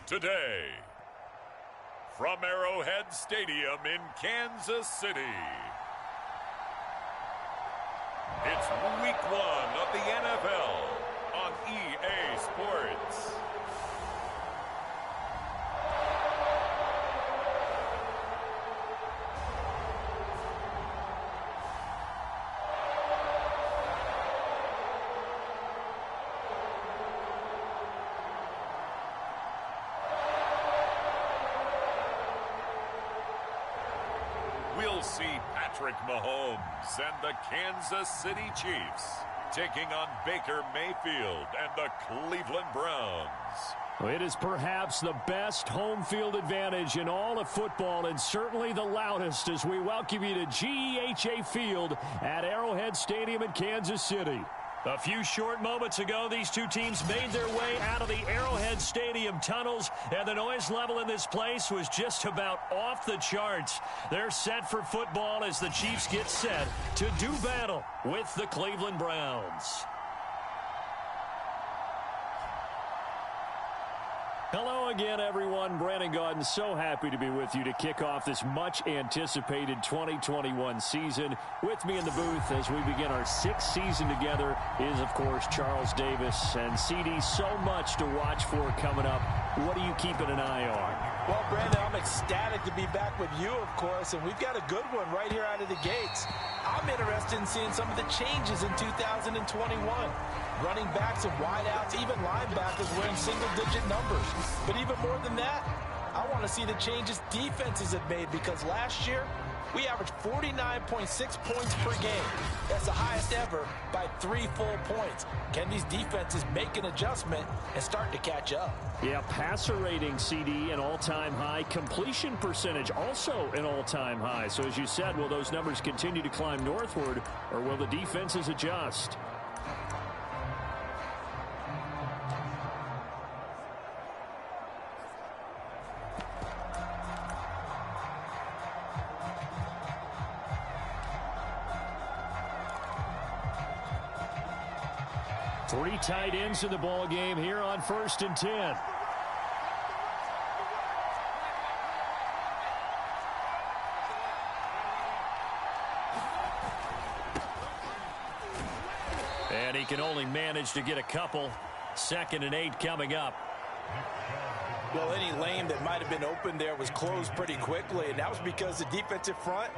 today. From Arrowhead Stadium in Kansas City, it's Week 1 of the NFL on EA Sports. We'll see Patrick Mahomes and the Kansas City Chiefs taking on Baker Mayfield and the Cleveland Browns. It is perhaps the best home field advantage in all of football, and certainly the loudest, as we welcome you to GEHA Field at Arrowhead Stadium in Kansas City. A few short moments ago, these two teams made their way out of the Arrowhead Stadium tunnels, and the noise level in this place was just about off the charts. They're set for football as the Chiefs get set to do battle with the Cleveland Browns. Hello again, everyone. Brandon Gaudin, so happy to be with you to kick off this much-anticipated 2021 season. With me in the booth as we begin our sixth season together is, of course, Charles Davis. And, CD, so much to watch for coming up. What are you keeping an eye on? Well, Brandon, I'm ecstatic to be back with you, of course, and we've got a good one right here out of the gates. I'm interested in seeing some of the changes in 2021. Running backs and wideouts, even linebackers wearing single-digit numbers. But even more than that, I want to see the changes defenses have made, because last year we averaged 49.6 points per game. That's the highest ever by 3 full points. Can these defenses make an adjustment and start to catch up? Yeah, passer rating, CD, an all-time high. Completion percentage, also an all-time high. So as you said, will those numbers continue to climb northward, or will the defenses adjust? Three tight ends in the ball game here on 1st and 10. And he can only manage to get a couple. 2nd and 8 coming up. Well, any lane that might have been open there was closed pretty quickly, and that was because the defensive front,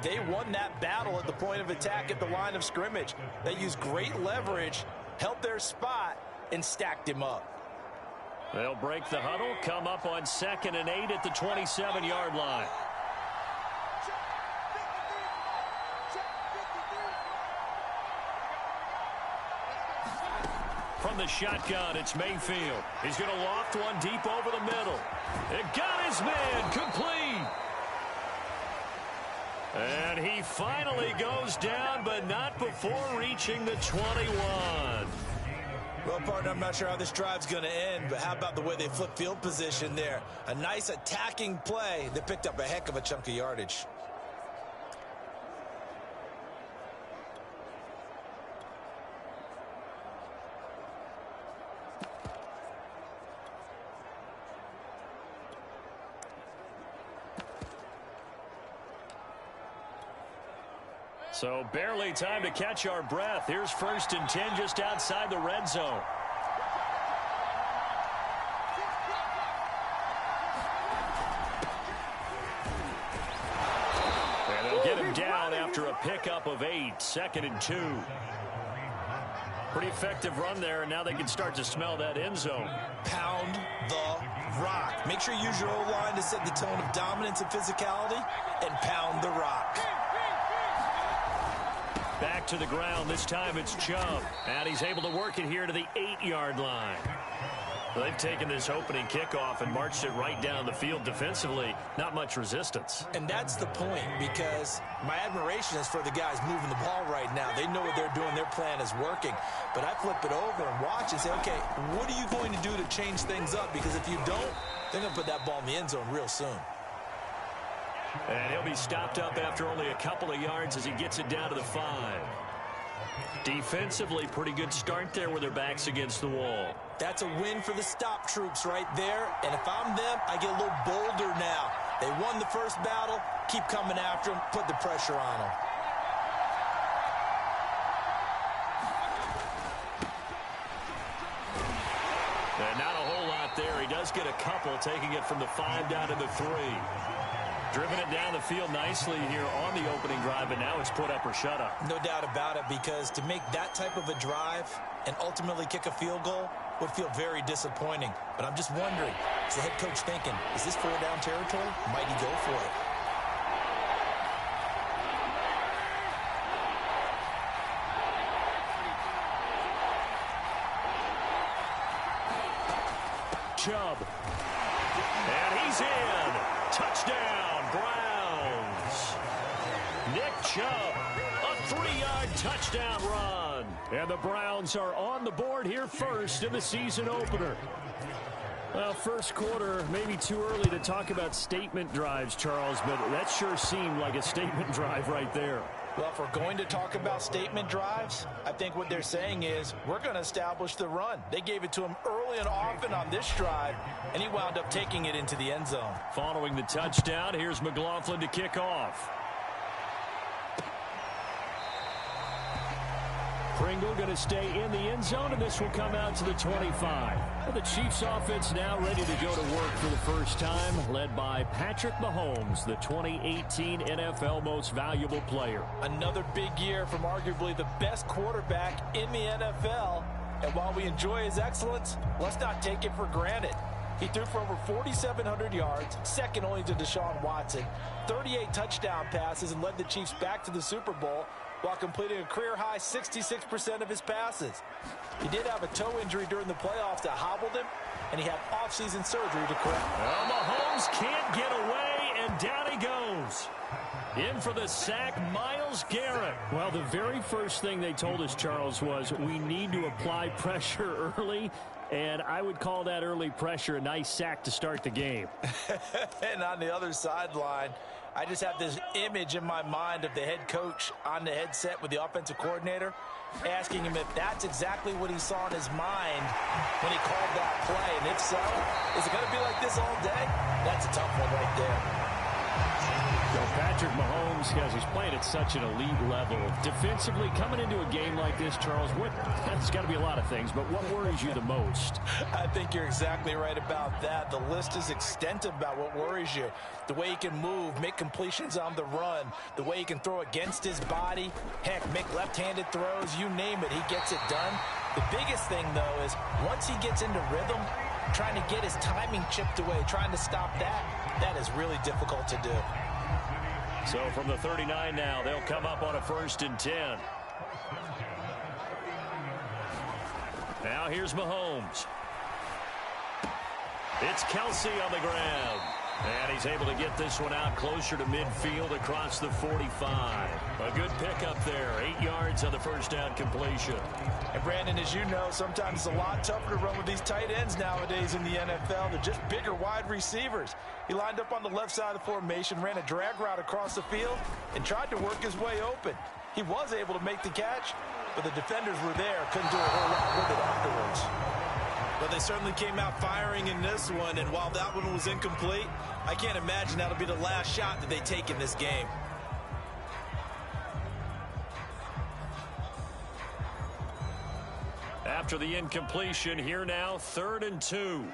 they won that battle at the point of attack at the line of scrimmage. They used great leverage, held their spot, and stacked him up. They'll break the huddle, come up on 2nd and 8 at the 27-yard line. From the shotgun, it's Mayfield. He's going to loft one deep over the middle. It got his man complete. And he finally goes down, but not before reaching the 21. Well, partner, I'm not sure how this drive's going to end, but how about the way they flip field position there? A nice attacking play that picked up a heck of a chunk of yardage. So barely time to catch our breath. Here's 1st and 10 just outside the red zone. And they'll get him down after a pickup of 8. 2nd and 2. Pretty effective run there, and now they can start to smell that end zone. Pound the rock. Make sure you use your O-line to set the tone of dominance and physicality, and pound the rock. Back to the ground. This time it's Chubb. And he's able to work it here to the 8-yard line. Well, they've taken this opening kickoff and marched it right down the field defensively. Not much resistance. And that's the point, because my admiration is for the guys moving the ball right now. They know what they're doing. Their plan is working. But I flip it over and watch and say, okay, what are you going to do to change things up? Because if you don't, they're going to put that ball in the end zone real soon. And he'll be stopped up after only a couple of yards as he gets it down to the 5. Defensively, pretty good start there with their backs against the wall. That's a win for the stop troops right there. And if I'm them, I get a little bolder now. They won the first battle. Keep coming after them. Put the pressure on them. And not a whole lot there. He does get a couple, taking it from the 5 down to the 3. Driven it down the field nicely here on the opening drive, and now it's put up or shut up. No doubt about it, because to make that type of a drive and ultimately kick a field goal would feel very disappointing. But I'm just wondering, is the head coach thinking, is this 4-down territory? Might he go for it? Chubb. And he's in. Touchdown, Browns. Nick Chubb, a 3-yard touchdown run. And the Browns are on the board here first in the season opener. Well, first quarter, maybe too early to talk about statement drives, Charles, but that sure seemed like a statement drive right there. Well, if we're going to talk about statement drives, I think what they're saying is we're going to establish the run. They gave it to him early and often on this drive, and he wound up taking it into the end zone. Following the touchdown, here's McLaughlin to kick off. Pringle going to stay in the end zone, and this will come out to the 25. Well, the Chiefs offense now ready to go to work for the first time, led by Patrick Mahomes, the 2018 NFL Most Valuable Player. Another big year from arguably the best quarterback in the NFL. And while we enjoy his excellence, let's not take it for granted. He threw for over 4,700 yards, second only to Deshaun Watson, 38 touchdown passes, and led the Chiefs back to the Super Bowl while completing a career-high 66% of his passes. He did have a toe injury during the playoffs that hobbled him, and he had off-season surgery to correct. Well, Mahomes can't get away, and down he goes. In for the sack, Myles Garrett. Well, the very first thing they told us, Charles, was we need to apply pressure early, and I would call that early pressure a nice sack to start the game. And on the other sideline, I just have this image in my mind of the head coach on the headset with the offensive coordinator asking him if that's exactly what he saw in his mind when he called that play. And if so, is it going to be like this all day? That's a tough one right there. So Patrick Mahomes, as he's playing at such an elite level, defensively coming into a game like this, Charles, there's got to be a lot of things, but what worries you the most? I think you're exactly right about that. The list is extensive about what worries you. The way he can move, make completions on the run, the way he can throw against his body, heck, make left-handed throws, you name it, he gets it done. The biggest thing, though, is once he gets into rhythm, trying to get his timing chipped away, trying to stop that is really difficult to do. So from the 39 now, they'll come up on a 1st and 10. Now here's Mahomes. It's Kelsey on the ground. And he's able to get this one out closer to midfield across the 45. A good pickup there. 8 yards on the first down completion. And Brandon, as you know, sometimes it's a lot tougher to run with these tight ends nowadays in the NFL. They're just bigger wide receivers. He lined up on the left side of the formation, ran a drag route across the field, and tried to work his way open. He was able to make the catch, but the defenders were there, couldn't do a whole lot with it afterwards. But they certainly came out firing in this one, and while that one was incomplete, I can't imagine that'll be the last shot that they take in this game. After the incompletion, here now, 3rd and 2.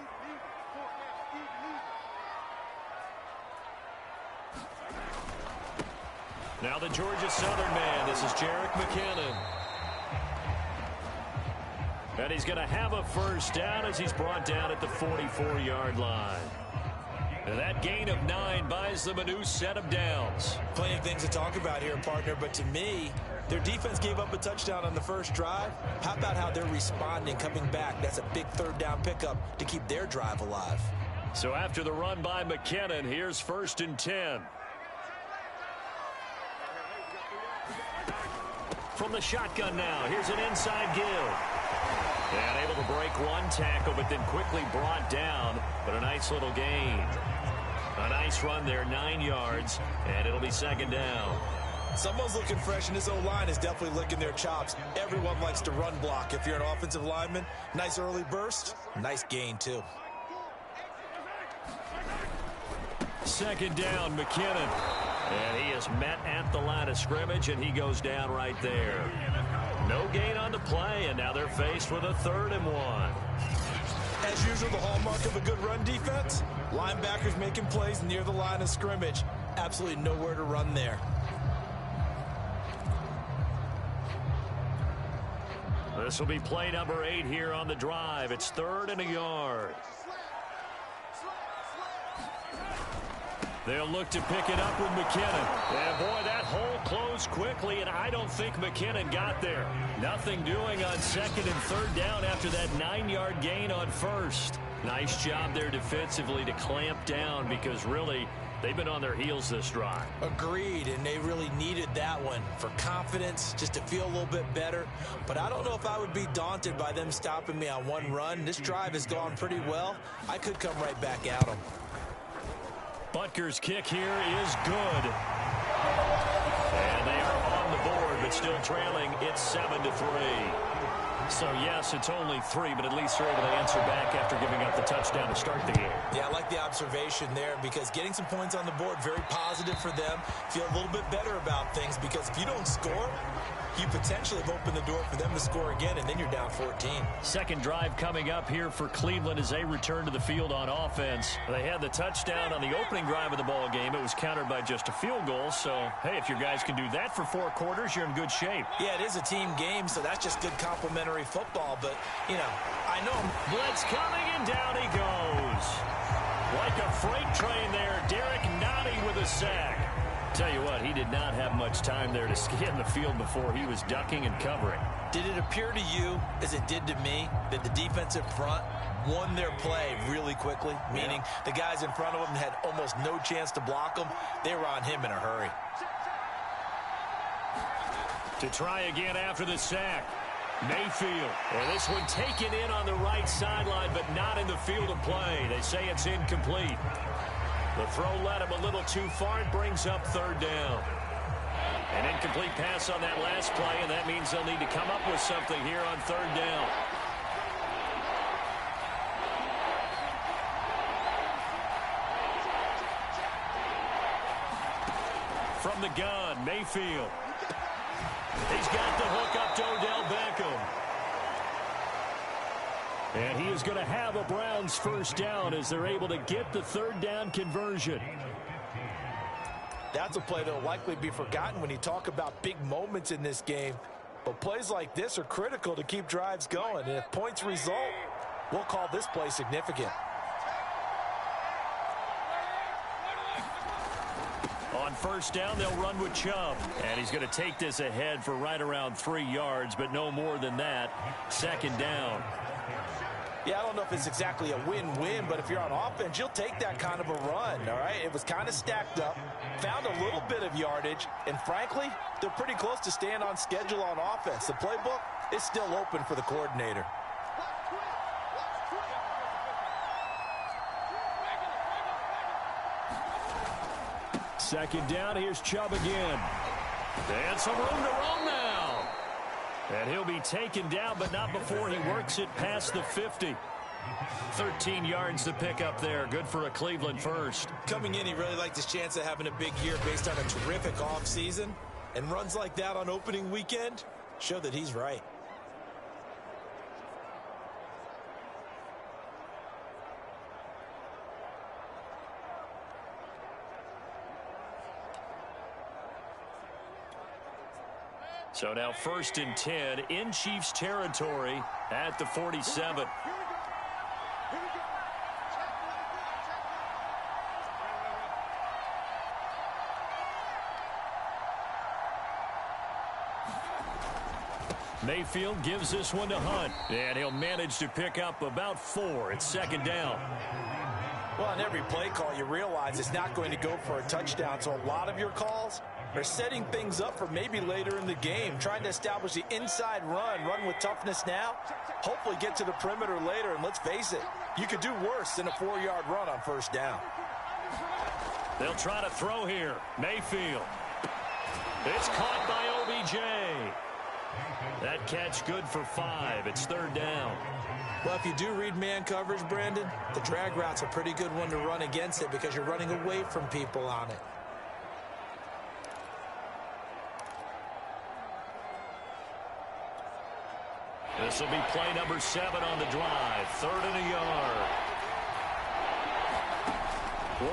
Now the Georgia Southern man, this is Jerick McKinnon. And he's going to have a first down as he's brought down at the 44-yard line. And that gain of 9 buys them a new set of downs. Plenty of things to talk about here, partner, but to me, their defense gave up a touchdown on the first drive. How about how they're responding, coming back? That's a big 3rd down pickup to keep their drive alive. So after the run by McKinnon, here's 1st and 10. From the shotgun now, here's an inside give. And able to break one tackle, but then quickly brought down. But a nice little gain. A nice run there, 9 yards, and it'll be 2nd down. Someone's looking fresh, and this O-line is definitely licking their chops. Everyone likes to run block. If you're an offensive lineman, nice early burst, nice gain, too. Second down, McKinnon. And he is met at the line of scrimmage, and he goes down right there. No gain on the play, and now they're faced with a 3rd and 1. As usual, the hallmark of a good run defense, linebackers making plays near the line of scrimmage. Absolutely nowhere to run there. This will be play number 8 here on the drive. It's 3rd and a yard. They'll look to pick it up with McKinnon. And boy, that hole closed quickly, and I don't think McKinnon got there. Nothing doing on 2nd and 3rd down after that 9-yard gain on 1st. Nice job there defensively to clamp down, because really they've been on their heels this drive. Agreed, and they really needed that one for confidence, just to feel a little bit better. But I don't know if I would be daunted by them stopping me on one run. This drive has gone pretty well. I could come right back at them. Butker's kick here is good. And they are on the board, but still trailing. It's 7-3. So, yes, it's only 3, but at least they're able to answer back after giving up the touchdown to start the game. Yeah, I like the observation there, because getting some points on the board, very positive for them. Feel a little bit better about things, because if you don't score, you potentially have opened the door for them to score again, and then you're down 14. Second drive coming up here for Cleveland as they return to the field on offense. They had the touchdown on the opening drive of the ball game. It was countered by just a field goal. So, hey, if your guys can do that for 4 quarters, you're in good shape. Yeah, it is a team game, so that's just good complementary football. But, you know, I know blitz coming, and down he goes. Like a freight train there, Derek Nottie with a sack. Tell you what, he did not have much time there to scan the field before he was ducking and covering. Did it appear to you, as it did to me, that the defensive front won their play really quickly? Meaning the guys in front of them had almost no chance to block them. They were on him in a hurry. To try again after the sack, Mayfield. And this one taken in on the right sideline, but not in the field of play. They say it's incomplete. The throw led him a little too far. It brings up 3rd down. An incomplete pass on that last play, and that means they'll need to come up with something here on 3rd down. From the gun, Mayfield. He's got the hook up to Odell Beckham. And he is going to have a Browns 1st down as they're able to get the 3rd down conversion. That's a play that will likely be forgotten when you talk about big moments in this game. But plays like this are critical to keep drives going. And if points result, we'll call this play significant. On 1st down, they'll run with Chubb. And he's going to take this ahead for right around 3 yards, but no more than that. 2nd down. Yeah, I don't know if it's exactly a win-win, but if you're on offense, you'll take that kind of a run, all right? It was kind of stacked up, found a little bit of yardage, and frankly, they're pretty close to staying on schedule on offense. The playbook is still open for the coordinator. Second down, here's Chubb again. And some room to roam now. And he'll be taken down, but not before he works it past the 50. 13 yards to pick up there. Good for a Cleveland 1st. Coming in, he really liked his chance of having a big year based on a terrific offseason. And runs like that on opening weekend show that he's right. So now 1st and 10 in Chiefs territory at the 47. Mayfield gives this one to Hunt, and he'll manage to pick up about 4. It's 2nd down. Well, on every play call, you realize it's not going to go for a touchdown, so a lot of your calls are setting things up for maybe later in the game, trying to establish the inside run with toughness now, hopefully get to the perimeter later, and let's face it, you could do worse than a 4-yard run on 1st down. They'll try to throw here. Mayfield. It's caught by OBJ. That catch good for 5. It's 3rd down. Well, if you do read man coverage, Brandon, the drag route's a pretty good one to run against it because you're running away from people on it. This will be play number 7 on the drive. 3rd and a yard.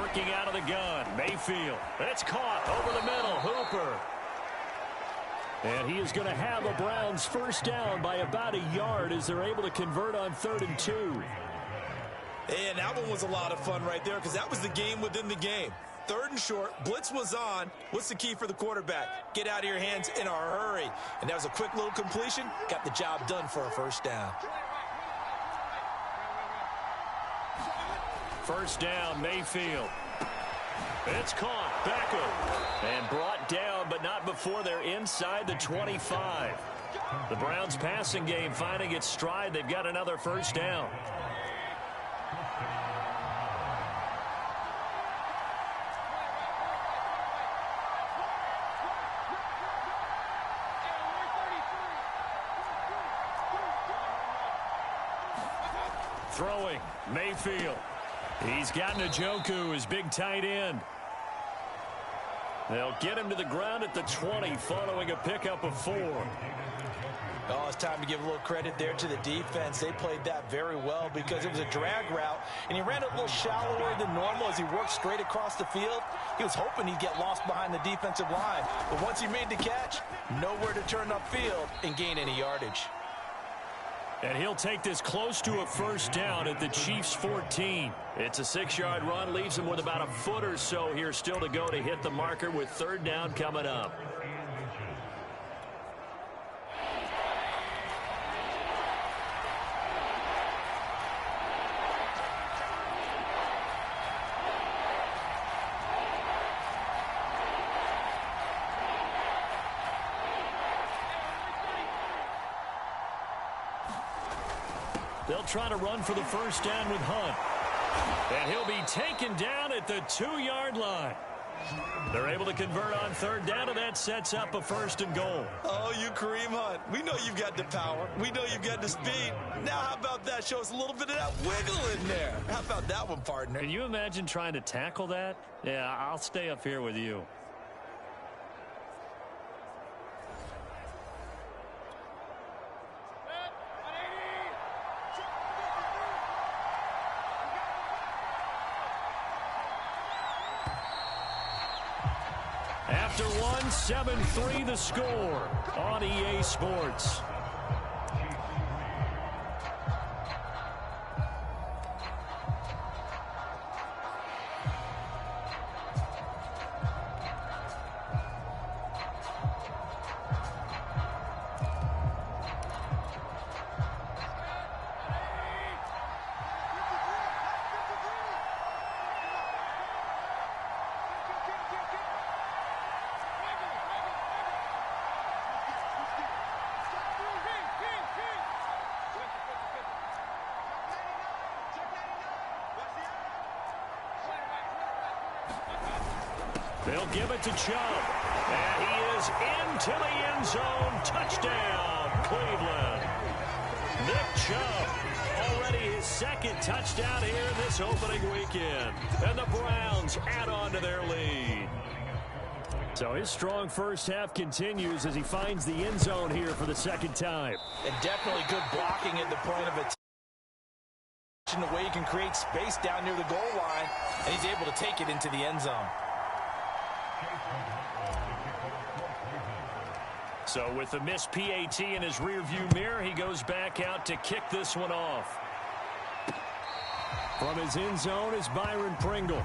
Working out of the gun, Mayfield. It's caught over the middle. Hooper. And he is going to have the Browns first down by about a yard as they're able to convert on 3rd and 2. And that one was a lot of fun right there because that was the game within the game. 3rd and short, blitz was on. What's the key for the quarterback? Get out of your hands in a hurry. And that was a quick little completion. Got the job done for a first down. First down, Mayfield. It's caught. Beckham. And brought down, but not before they're inside the 25. The Browns passing game finding its stride. They've got another first down. Throwing, Mayfield. He's got Njoku, his big tight end. They'll get him to the ground at the 20 following a pickup of 4. Oh, it's time to give a little credit there to the defense. They played that very well because it was a drag route, and he ran it a little shallower than normal as he worked straight across the field. He was hoping he'd get lost behind the defensive line, but once he made the catch, nowhere to turn upfield and gain any yardage. And he'll take this close to a first down at the Chiefs' 14. It's a 6-yard run, leaves him with about a foot or so here still to go to hit the marker with 3rd down coming up. They'll try to run for the first down with Hunt. And he'll be taken down at the 2-yard line. They're able to convert on 3rd down, and that sets up a 1st and goal. Oh, you Kareem Hunt. We know you've got the power. We know you've got the speed. Now how about that? Show us a little bit of that wiggle in there. How about that one, partner? Can you imagine trying to tackle that? Yeah, I'll stay up here with you. After 7-3 the score on EA Sports. They'll give it to Chubb. And he is into the end zone. Touchdown, Cleveland. Nick Chubb, already his 2nd touchdown here this opening weekend. And the Browns add on to their lead. So his strong first half continues as he finds the end zone here for the 2nd time. And definitely good blocking at the point of attack. The way he can create space down near the goal line, and he's able to take it into the end zone. So with the missed PAT in his rearview mirror, he goes back out to kick this one off. From his end zone is Byron Pringle.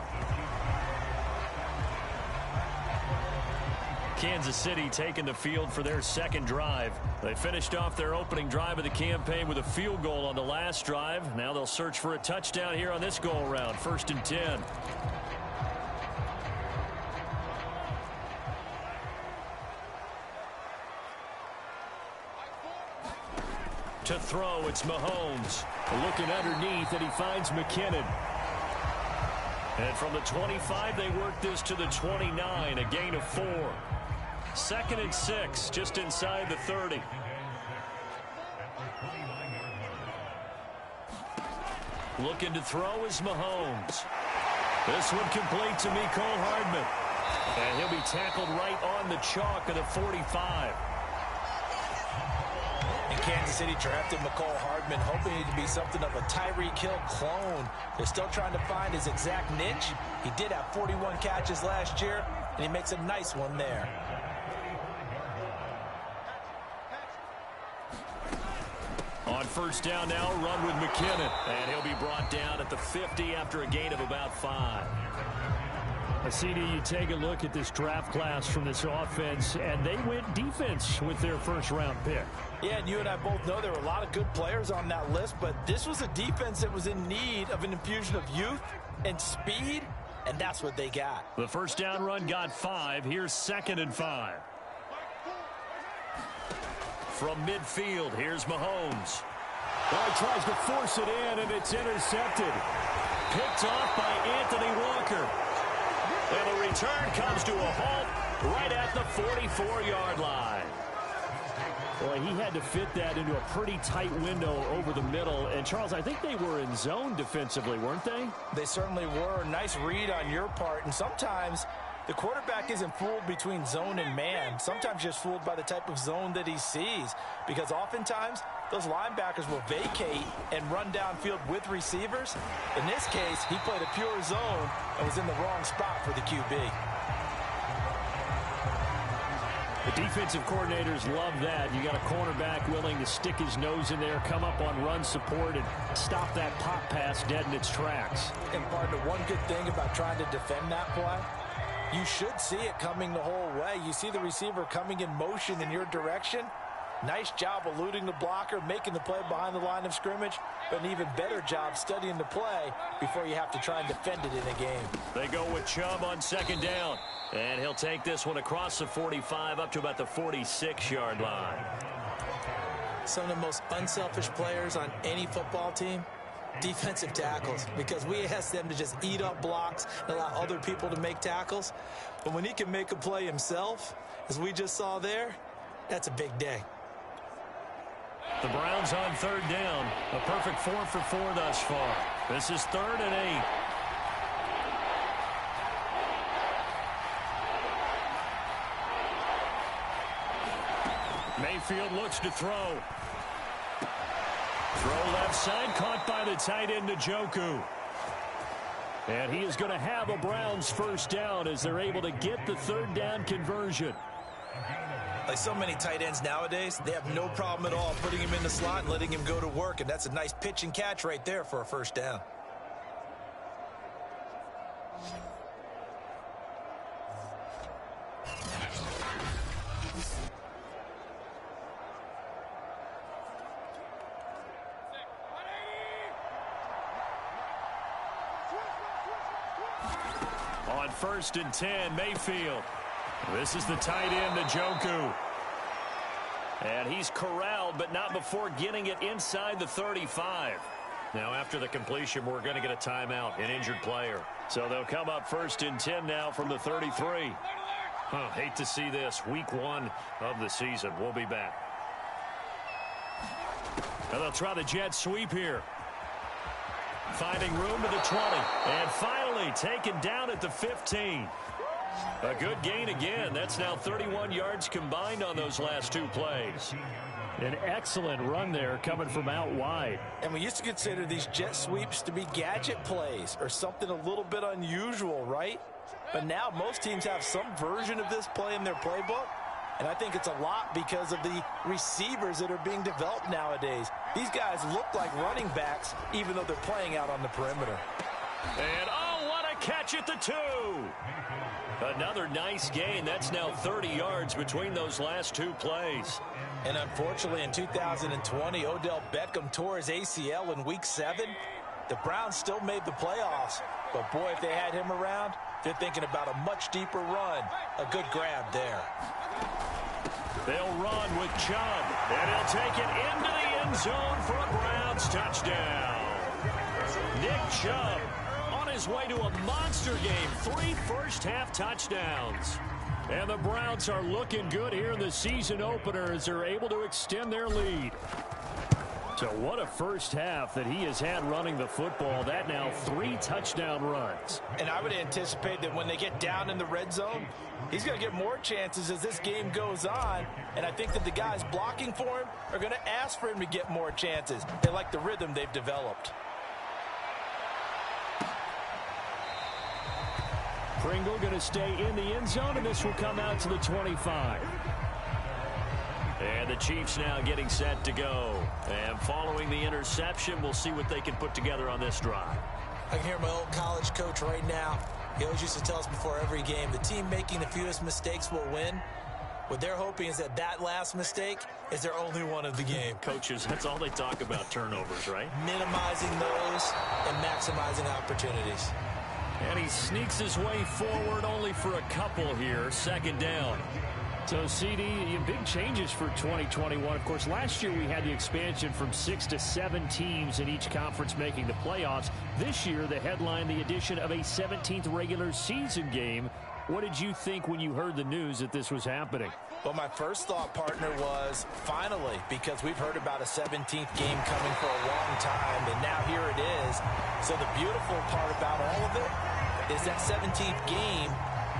Kansas City taking the field for their 2nd drive. They finished off their opening drive of the campaign with a field goal on the last drive. Now they'll search for a touchdown here on this go-around. 1st and 10. To throw, it's Mahomes. Looking underneath, and he finds McKinnon. And from the 25, they work this to the 29, a gain of 4. 2nd and 6, just inside the 30. Looking to throw is Mahomes. This one complete to Mecole Hardman. And he'll be tackled right on the chalk of the 45. And Kansas City drafted Mecole Hardman, hoping he could be something of a Tyreek Hill clone. They're still trying to find his exact niche. He did have 41 catches last year, and he makes a nice one there. On first down now, run with McKinnon. And he'll be brought down at the 50 after a gain of about 5. CD, you take a look at this draft class from this offense, and they went defense with their first-round pick. Yeah, and you and I both know there were a lot of good players on that list, but this was a defense that was in need of an infusion of youth and speed, and that's what they got. The first down run got 5. Here's 2nd and 5. From midfield, here's Mahomes. Well, he tries to force it in, and it's intercepted. Picked off by Anthony Walker. And the return comes to a halt right at the 44-yard line. Boy, he had to fit that into a pretty tight window over the middle. And, Charles, I think they were in zone defensively, weren't they? They certainly were. Nice read on your part. And sometimes the quarterback isn't fooled between zone and man. Sometimes just fooled by the type of zone that he sees. Because oftentimes, those linebackers will vacate and run downfield with receivers. In this case, he played a pure zone and was in the wrong spot for the QB. The defensive coordinators love that. You got a cornerback willing to stick his nose in there, come up on run support, and stop that pop pass dead in its tracks. And, partner, one good thing about trying to defend that play, you should see it coming the whole way. You see the receiver coming in motion in your direction. Nice job eluding the blocker, making the play behind the line of scrimmage, but an even better job studying the play before you have to try and defend it in a game. They go with Chubb on 2nd down. And he'll take this one across the 45 up to about the 46-yard line. Some of the most unselfish players on any football team, defensive tackles, because we ask them to just eat up blocks and allow other people to make tackles. But when he can make a play himself, as we just saw there, that's a big day. The Browns on 3rd down. A perfect 4 for 4 thus far. This is 3rd and 8. Mayfield looks to throw. Throw left side, caught by the tight end Njoku. And he is going to have a Browns first down as they're able to get the 3rd down conversion. Like so many tight ends nowadays, they have no problem at all putting him in the slot and letting him go to work, and that's a nice pitch and catch right there for a first down. On 1st and 10, Mayfield. This is the tight end, Njoku. And he's corralled, but not before getting it inside the 35. Now, after the completion, we're going to get a timeout, an injured player. So they'll come up 1st and 10 now from the 33. Hate to see this. Week 1 of the season. We'll be back. And they'll try the jet sweep here. Finding room to the 20. And finally taken down at the 15. A good gain again. That's now 31 yards combined on those last 2 plays. An excellent run there coming from out wide. And we used to consider these jet sweeps to be gadget plays or something a little bit unusual, right? But now most teams have some version of this play in their playbook. And I think it's a lot because of the receivers that are being developed nowadays. These guys look like running backs even though they're playing out on the perimeter. And oh, what a catch at the 2. Another nice gain. That's now 30 yards between those last 2 plays. And unfortunately, in 2020, Odell Beckham tore his ACL in Week 7. The Browns still made the playoffs. But, boy, if they had him around, they're thinking about a much deeper run. A good grab there. They'll run with Chubb. And he'll take it into the end zone for a Browns touchdown. Nick Chubb on his way to a monster game. 3 first-half touchdowns. And the Browns are looking good here in the season opener as they're able to extend their lead. So what a first half that he has had running the football. That now 3 touchdown runs. And I would anticipate that when they get down in the red zone, he's going to get more chances as this game goes on. And I think that the guys blocking for him are going to ask for him to get more chances. They like the rhythm they've developed. Pringle going to stay in the end zone, and this will come out to the 25. And the Chiefs now getting set to go. And following the interception, we'll see what they can put together on this drive. I can hear my old college coach right now. He always used to tell us before every game, the team making the fewest mistakes will win. What they're hoping is that last mistake is their only one of the game. Coaches, that's all they talk about, turnovers, right? Minimizing those and maximizing opportunities. And he sneaks his way forward only for a couple here. Second down. So, CD, big changes for 2021. Of course, last year we had the expansion from 6 to 7 teams in each conference making the playoffs. This year, the headline, the addition of a 17th regular season game. What did you think when you heard the news that this was happening? Well, my first thought, partner, was finally, because we've heard about a 17th game coming for a long time, and now here it is. So the beautiful part about all of it is that 17th game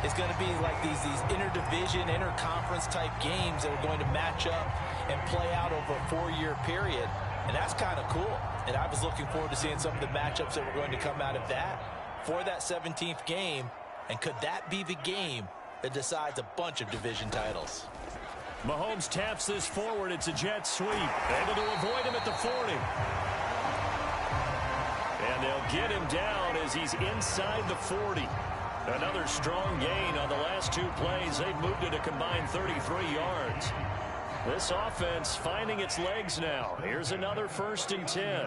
is going to be like these interdivision, interconference type games that are going to match up and play out over a 4-year period. And that's kind of cool. And I was looking forward to seeing some of the matchups that were going to come out of that for that 17th game. And could that be the game that decides a bunch of division titles? Mahomes taps this forward. It's a jet sweep. Able to avoid him at the 40. And they'll get him down as he's inside the 40. Another strong gain on the last 2 plays. They've moved it a combined 33 yards. This offense finding its legs now. Here's another 1st and 10.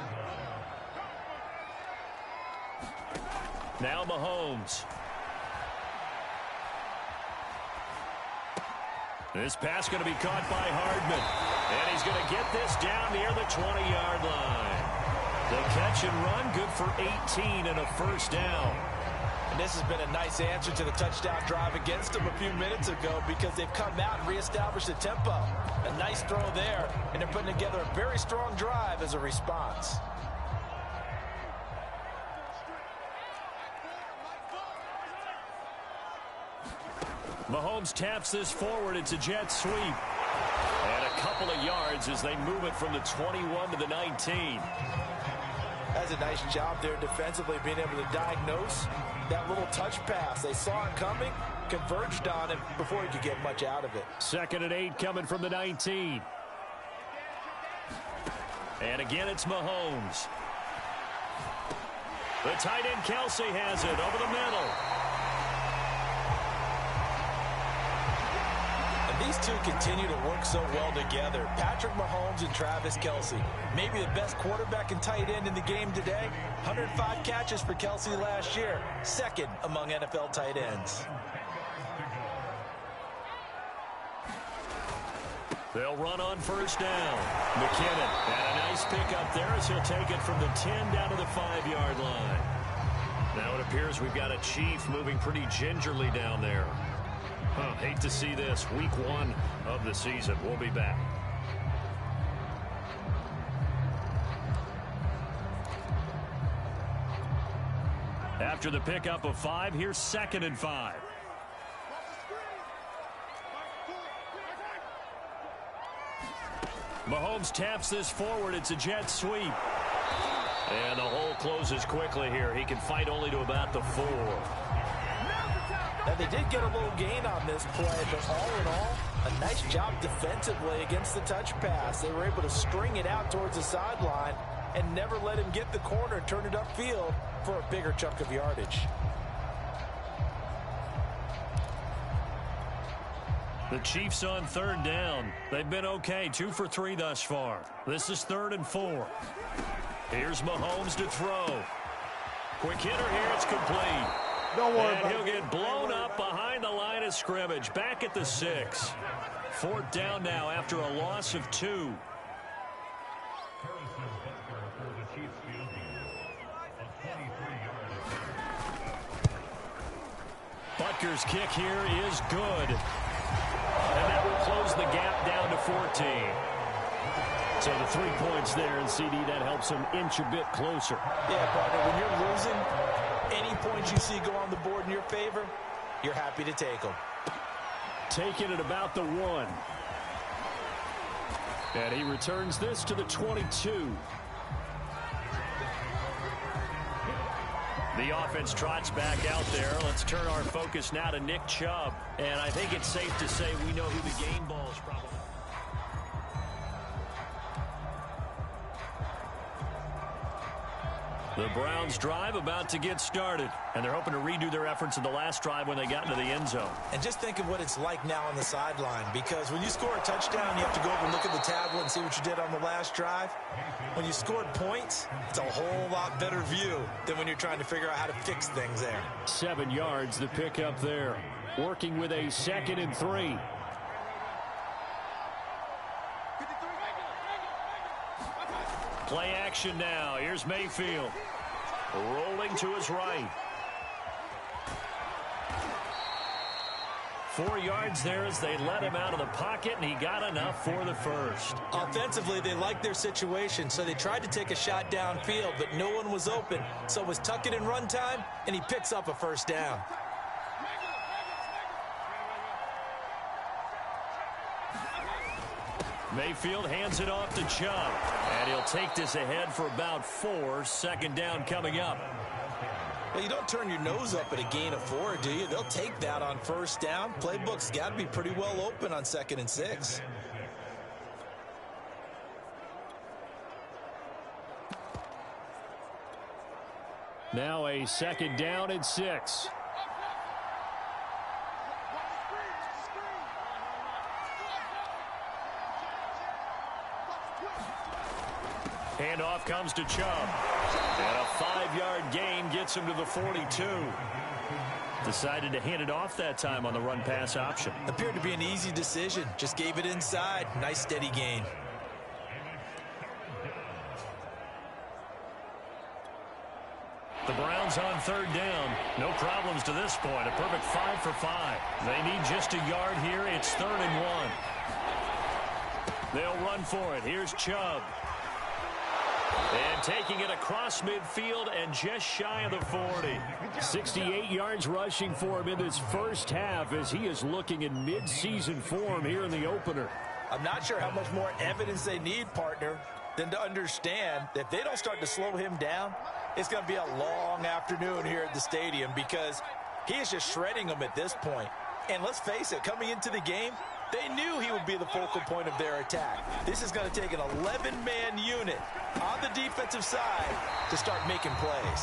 Now Mahomes. This pass going to be caught by Hardman. And he's going to get this down near the 20-yard line. The catch and run good for 18 and a first down. And this has been a nice answer to the touchdown drive against them a few minutes ago because they've come out and reestablished the tempo. A nice throw there, and they're putting together a very strong drive as a response. Mahomes taps this forward. It's a jet sweep. And a couple of yards as they move it from the 21 to the 19. That's a nice job there defensively, being able to diagnose that little touch pass. They saw it coming, converged on him before he could get much out of it. 2nd and 8 coming from the 19. And again, it's Mahomes. The tight end Kelsey has it over the middle. These two continue to work so well together. Patrick Mahomes and Travis Kelce. Maybe the best quarterback and tight end in the game today. 105 catches for Kelce last year. 2nd among NFL tight ends. They'll run on 1st down. McKinnon, and a nice pickup there as he'll take it from the 10 down to the 5-yard line. Now it appears we've got a Chief moving pretty gingerly down there. Hate to see this. Week 1 of the season. We'll be back. After the pickup of 5, here's 2nd and 5. Mahomes taps this forward. It's a jet sweep. And the hole closes quickly here. He can fight only to about the 4. Now, they did get a little gain on this play, but all in all, a nice job defensively against the touch pass. They were able to string it out towards the sideline and never let him get the corner and turn it upfield for a bigger chunk of yardage. The Chiefs on 3rd down. They've been okay, 2 for 3 thus far. This is 3rd and 4. Here's Mahomes to throw. Quick hitter here, it's complete. Don't worry and about he'll get blown up behind the line of scrimmage. Back at the 6. 4th down now after a loss of 2. Butker's kick here is good. And that will close the gap down to 14. So the 3 points there, and CD, that helps him inch a bit closer. Yeah, partner, when you're losing, any points you see go on the board in your favor, you're happy to take them. Taking it about the 1. And he returns this to the 22. The offense trots back out there. Let's turn our focus now to Nick Chubb. And I think it's safe to say we know who the game ball is probably. The Browns drive about to get started. And they're hoping to redo their efforts in the last drive when they got into the end zone. And just think of what it's like now on the sideline. Because when you score a touchdown, you have to go over and look at the tablet and see what you did on the last drive. When you scored points, it's a whole lot better view than when you're trying to figure out how to fix things there. 7 yards, the pickup there. Working with a 2nd and 3. Play action now. Here's Mayfield. Rolling to his right. 4 yards there as they let him out of the pocket, and he got enough for the first. Offensively, they liked their situation, so they tried to take a shot downfield, but no one was open. So it was tuck it in run time, and he picks up a first down. Mayfield hands it off to Chubb, and he'll take this ahead for about 4. 2nd down coming up. Well, you don't turn your nose up at a gain of 4, do you? They'll take that on first down. Playbook's got to be pretty well open on 2nd and 6. Now a 2nd down and 6. Handoff comes to Chubb. And a 5-yard gain gets him to the 42. Decided to hand it off that time on the run-pass option. Appeared to be an easy decision. Just gave it inside. Nice steady gain. The Browns on 3rd down. No problems to this point. A perfect 5 for 5. They need just a yard here. It's 3rd and 1. They'll run for it. Here's Chubb. And taking it across midfield and just shy of the 40. 68 yards rushing for him in this first half as he is looking in mid-season form here in the opener. I'm not sure how much more evidence they need, partner, than to understand that if they don't start to slow him down, it's going to be a long afternoon here at the stadium because he is just shredding them at this point. And let's face it, coming into the game, they knew he would be the focal point of their attack. This is going to take an 11-man unit on the defensive side to start making plays.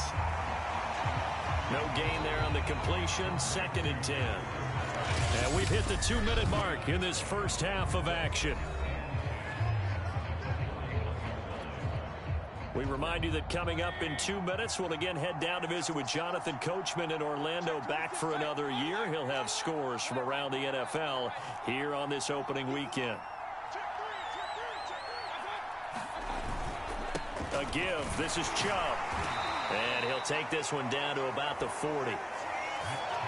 No gain there on the completion. 2nd and 10. And we've hit the 2-minute mark in this first half of action. We remind you that coming up in 2 minutes, we'll again head down to visit with Jonathan Coachman in Orlando, back for another year. He'll have scores from around the NFL here on this opening weekend. A give. This is Chubb. And he'll take this one down to about the 40.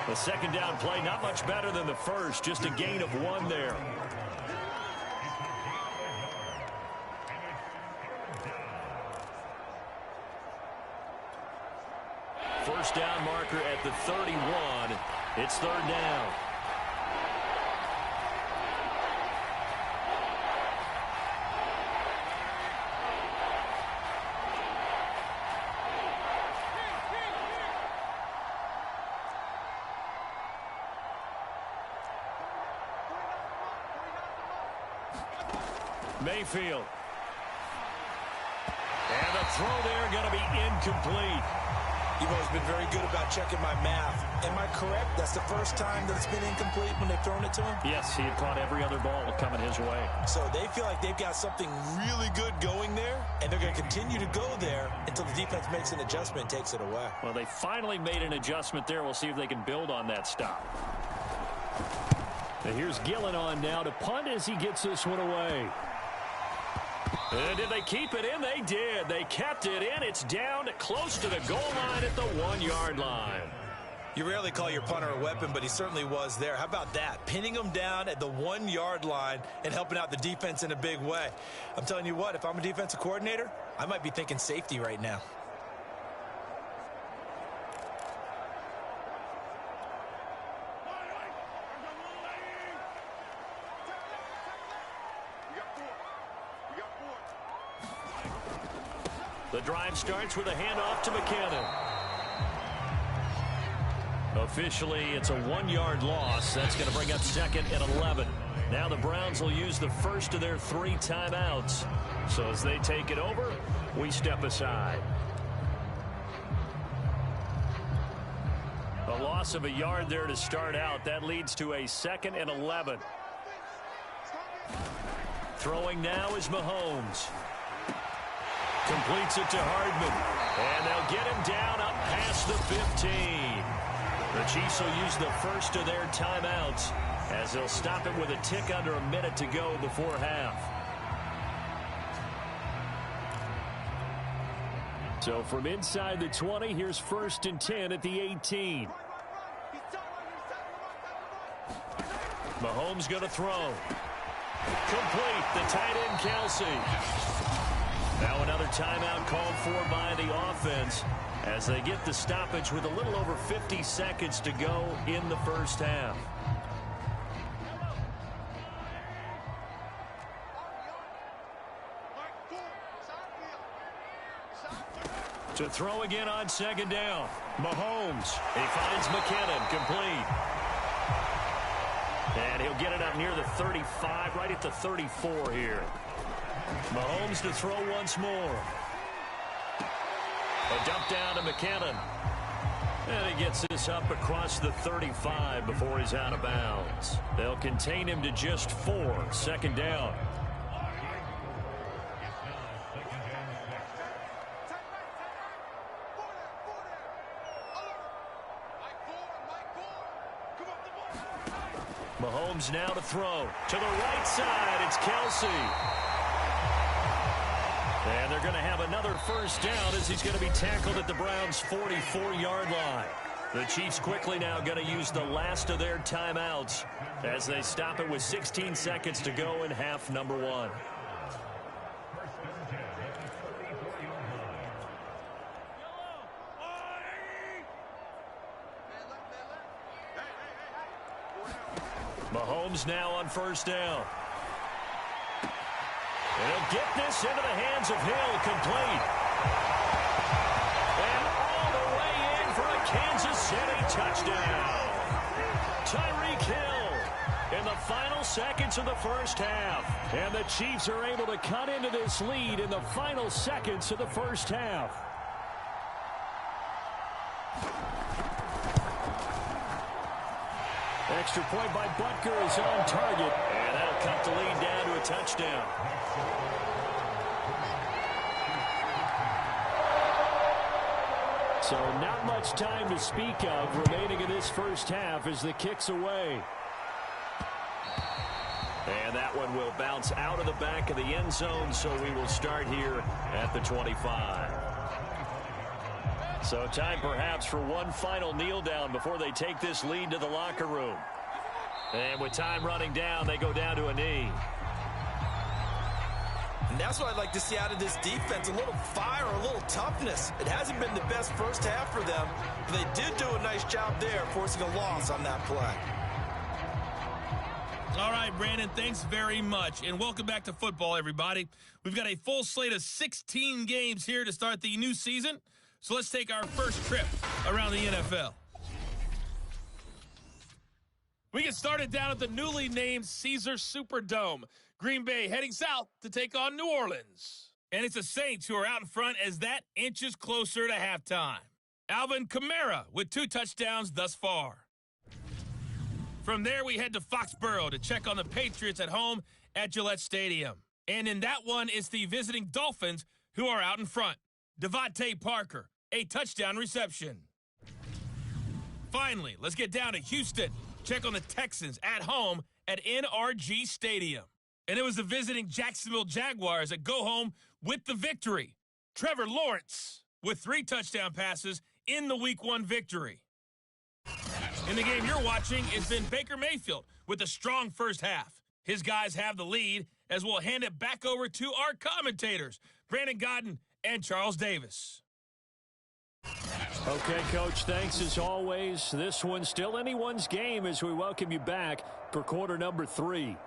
The 2nd down play, not much better than the first. Just a gain of 1 there. First down marker at the 31. It's 3rd down. Mayfield. And the throw there going to be incomplete. You've always been very good about checking my math. Am I correct? That's the first time that it's been incomplete when they've thrown it to him? Yes, he had caught every other ball coming his way. So they feel like they've got something really good going there, and they're going to continue to go there until the defense makes an adjustment and takes it away. Well, they finally made an adjustment there. We'll see if they can build on that stop. And here's Gillen on now to punt as he gets this one away. And did they keep it in? They did. They kept it in. It's down close to the goal line at the 1-yard line. You rarely call your punter a weapon, but he certainly was there. How about that? Pinning him down at the 1-yard line and helping out the defense in a big way. I'm telling you what, if I'm a defensive coordinator, I might be thinking safety right now. The drive starts with a handoff to McKinnon. Officially, it's a 1-yard loss. That's going to bring up 2nd and 11. Now the Browns will use the first of their 3 timeouts. So as they take it over, we step aside. A loss of a yard there to start out. That leads to a 2nd and 11. Throwing now is Mahomes. Completes it to Hardman. And they'll get him down up past the 15. The Chiefs will use the first of their timeouts as they'll stop it with a tick under a minute to go before half. So from inside the 20, here's 1st and 10 at the 18. Mahomes going to throw. Complete. The tight end, Kelce. Now another timeout called for by the offense as they get the stoppage with a little over 50 seconds to go in the first half. To throw again on 2nd down. Mahomes. He finds McKinnon. Complete. And he'll get it up near the 35, right at the 34 here. Mahomes to throw once more. A dump down to McKinnon. And he gets this up across the 35 before he's out of bounds. They'll contain him to just 4. 2nd down. Mahomes now to throw. To the right side, it's Kelce. And they're going to have another first down as he's going to be tackled at the Browns' 44-yard line. The Chiefs quickly now going to use the last of their timeouts as they stop it with 16 seconds to go in half number 1. Mahomes now on 1st down. And he'll get this into the hands of Hill, complete. And all the way in for a Kansas City touchdown. Tyreek Hill in the final seconds of the first half. And the Chiefs are able to cut into this lead in the final seconds of the first half. Extra point by Butker is on target. And that'll cut the lead down to a touchdown. So not much time to speak of remaining in this first half as the kick's away. And that one will bounce out of the back of the end zone, so we will start here at the 25. So time perhaps for one final kneel down before they take this lead to the locker room. And with time running down, they go down to a knee. And that's what I'd like to see out of this defense, a little fire, a little toughness. It hasn't been the best first half for them, but they did do a nice job there, forcing a loss on that play. All right, Brandon, thanks very much. And welcome back to football, everybody. We've got a full slate of 16 games here to start the new season. So let's take our first trip around the NFL. We get started down at the newly named Caesars Superdome. Green Bay heading south to take on New Orleans. And it's the Saints who are out in front as that inches closer to halftime. Alvin Kamara with 2 touchdowns thus far. From there, we head to Foxborough to check on the Patriots at home at Gillette Stadium. And in that one, it's the visiting Dolphins who are out in front. Devontae Parker, a touchdown reception. Finally, let's get down to Houston. Check on the Texans at home at NRG Stadium. And it was the visiting Jacksonville Jaguars that go home with the victory. Trevor Lawrence with 3 touchdown passes in the Week 1 victory. In the game you're watching, it's been Baker Mayfield with a strong first half. His guys have the lead as we'll hand it back over to our commentators, Brandon Godden and Charles Davis. Okay, Coach, thanks as always. This one's still anyone's game as we welcome you back for quarter number 3.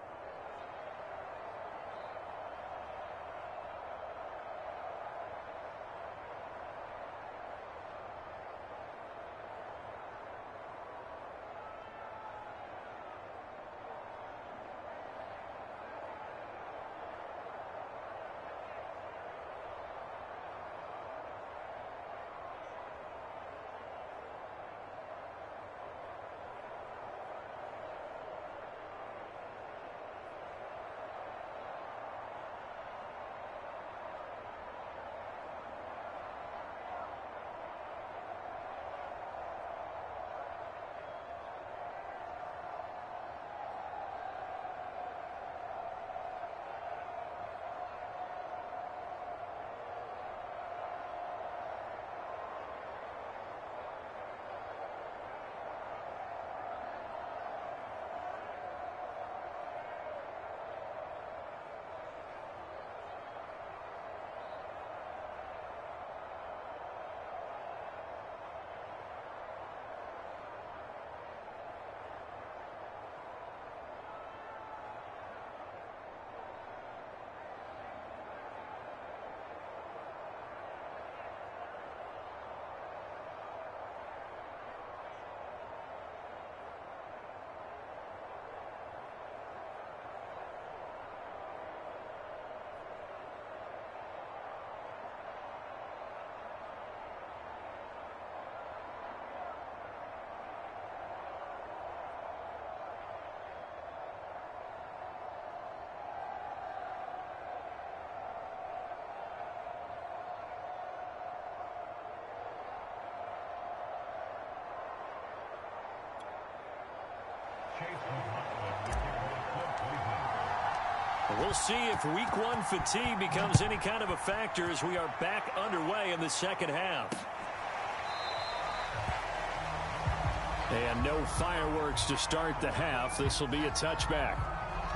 We'll see if week 1 fatigue becomes any kind of a factor as we are back underway in the second half. And no fireworks to start the half. This will be a touchback.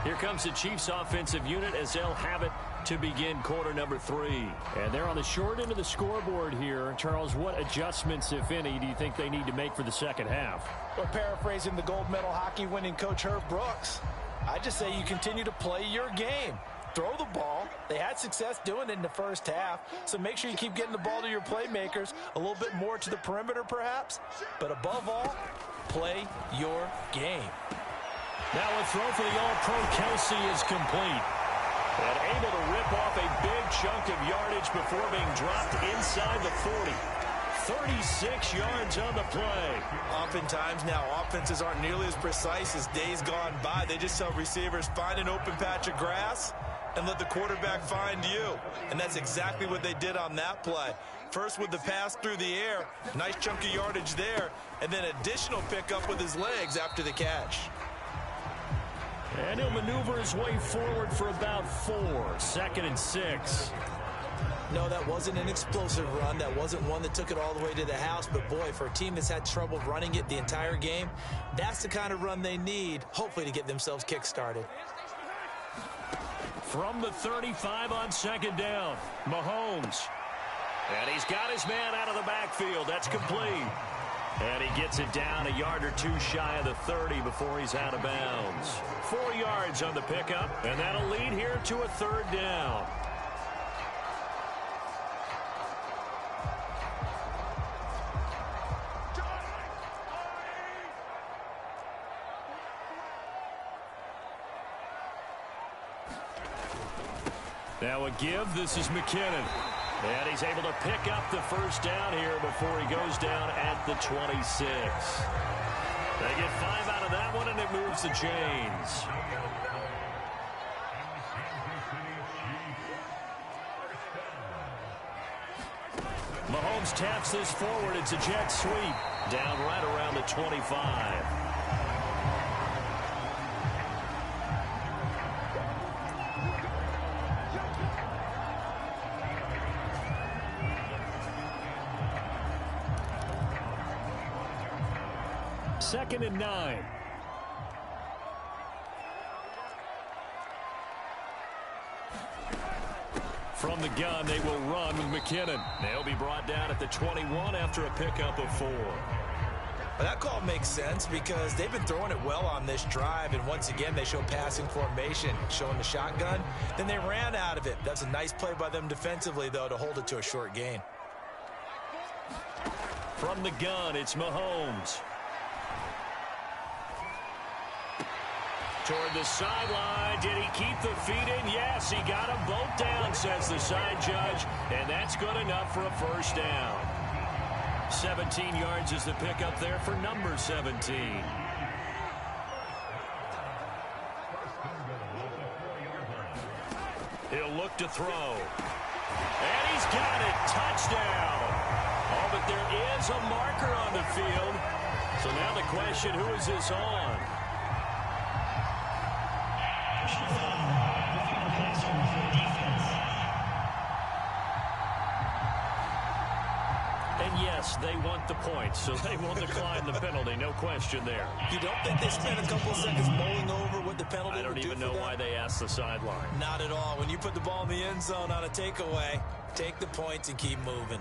Here comes the Chiefs offensive unit as they'll have it to begin quarter number 3. And they're on the short end of the scoreboard here. Charles, what adjustments, if any, do you think they need to make for the second half? Well, paraphrasing the gold medal hockey winning coach Herb Brooks, I just say you continue to play your game. Throw the ball. They had success doing it in the first half, so make sure you keep getting the ball to your playmakers, a little bit more to the perimeter perhaps, but above all, play your game. Now a throw for the All-Pro Kelsey is complete. And able to rip off a big chunk of yardage before being dropped inside the 40. 36 yards on the play. Oftentimes now, offenses aren't nearly as precise as days gone by. They just tell receivers, find an open patch of grass and let the quarterback find you. And that's exactly what they did on that play. First with the pass through the air, nice chunk of yardage there, and then additional pickup with his legs after the catch. And he'll maneuver his way forward for about 4. 2nd and 6. No, that wasn't an explosive run. That wasn't one that took it all the way to the house. But, boy, for a team that's had trouble running it the entire game, that's the kind of run they need, hopefully, to get themselves kick-started. From the 35 on 2nd down, Mahomes. And he's got his man out of the backfield. That's complete. And he gets it down a yard or 2 shy of the 30 before he's out of bounds. 4 yards on the pickup, and that'll lead here to a 3rd down. Now a give. This is McKinnon. And he's able to pick up the 1st down here before he goes down at the 26. They get 5 out of that one, and it moves the chains. Mahomes taps this forward. It's a jet sweep. Down right around the 25. 2nd and 9. From the gun, they will run with McKinnon. They'll be brought down at the 21 after a pickup of 4. Well, that call makes sense because they've been throwing it well on this drive, and once again, they show passing formation, showing the shotgun. Then they ran out of it. That's a nice play by them defensively, though, to hold it to a short gain. From the gun, it's Mahomes. Toward the sideline. Did he keep the feet in? Yes, he got them both down, says the side judge, and that's good enough for a first down. 17 yards is the pickup there for number 17. He'll look to throw. And he's got it. Touchdown. Oh, but there is a marker on the field. So now the question, who is this on? And yes, they want the points, so they will decline the penalty. No question there. You don't think they spent a couple of seconds mulling over what the penalty would do for them? I don't even know why they asked the sideline. Not at all. When you put the ball in the end zone on a takeaway, take the points and keep moving.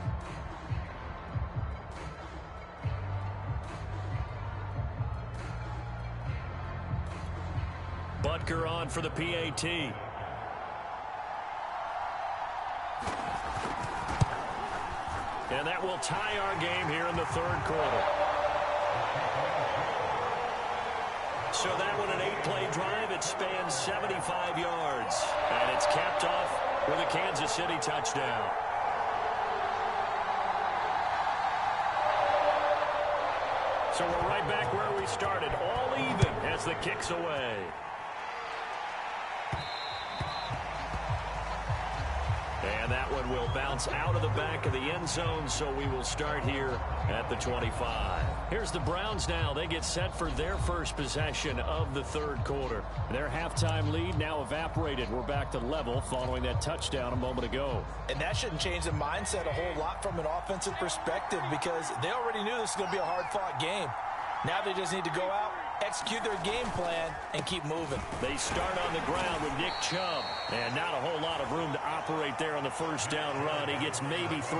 Butker on for the PAT. And that will tie our game here in the third quarter. So that one, an 8-play drive. It spans 75 yards. And it's capped off with a Kansas City touchdown. So we're right back where we started. All even as the kick's away. And that one will bounce out of the back of the end zone, so we will start here at the 25. Here's the Browns now. They get set for their first possession of the third quarter. Their halftime lead now evaporated. We're back to level following that touchdown a moment ago. And that shouldn't change the mindset a whole lot from an offensive perspective because they already knew this was going to be a hard-fought game. Now they just need to go out, execute their game plan, and keep moving. They start on the ground with Nick Chubb. And not a whole lot of room to operate there on the first down run. He gets maybe 3.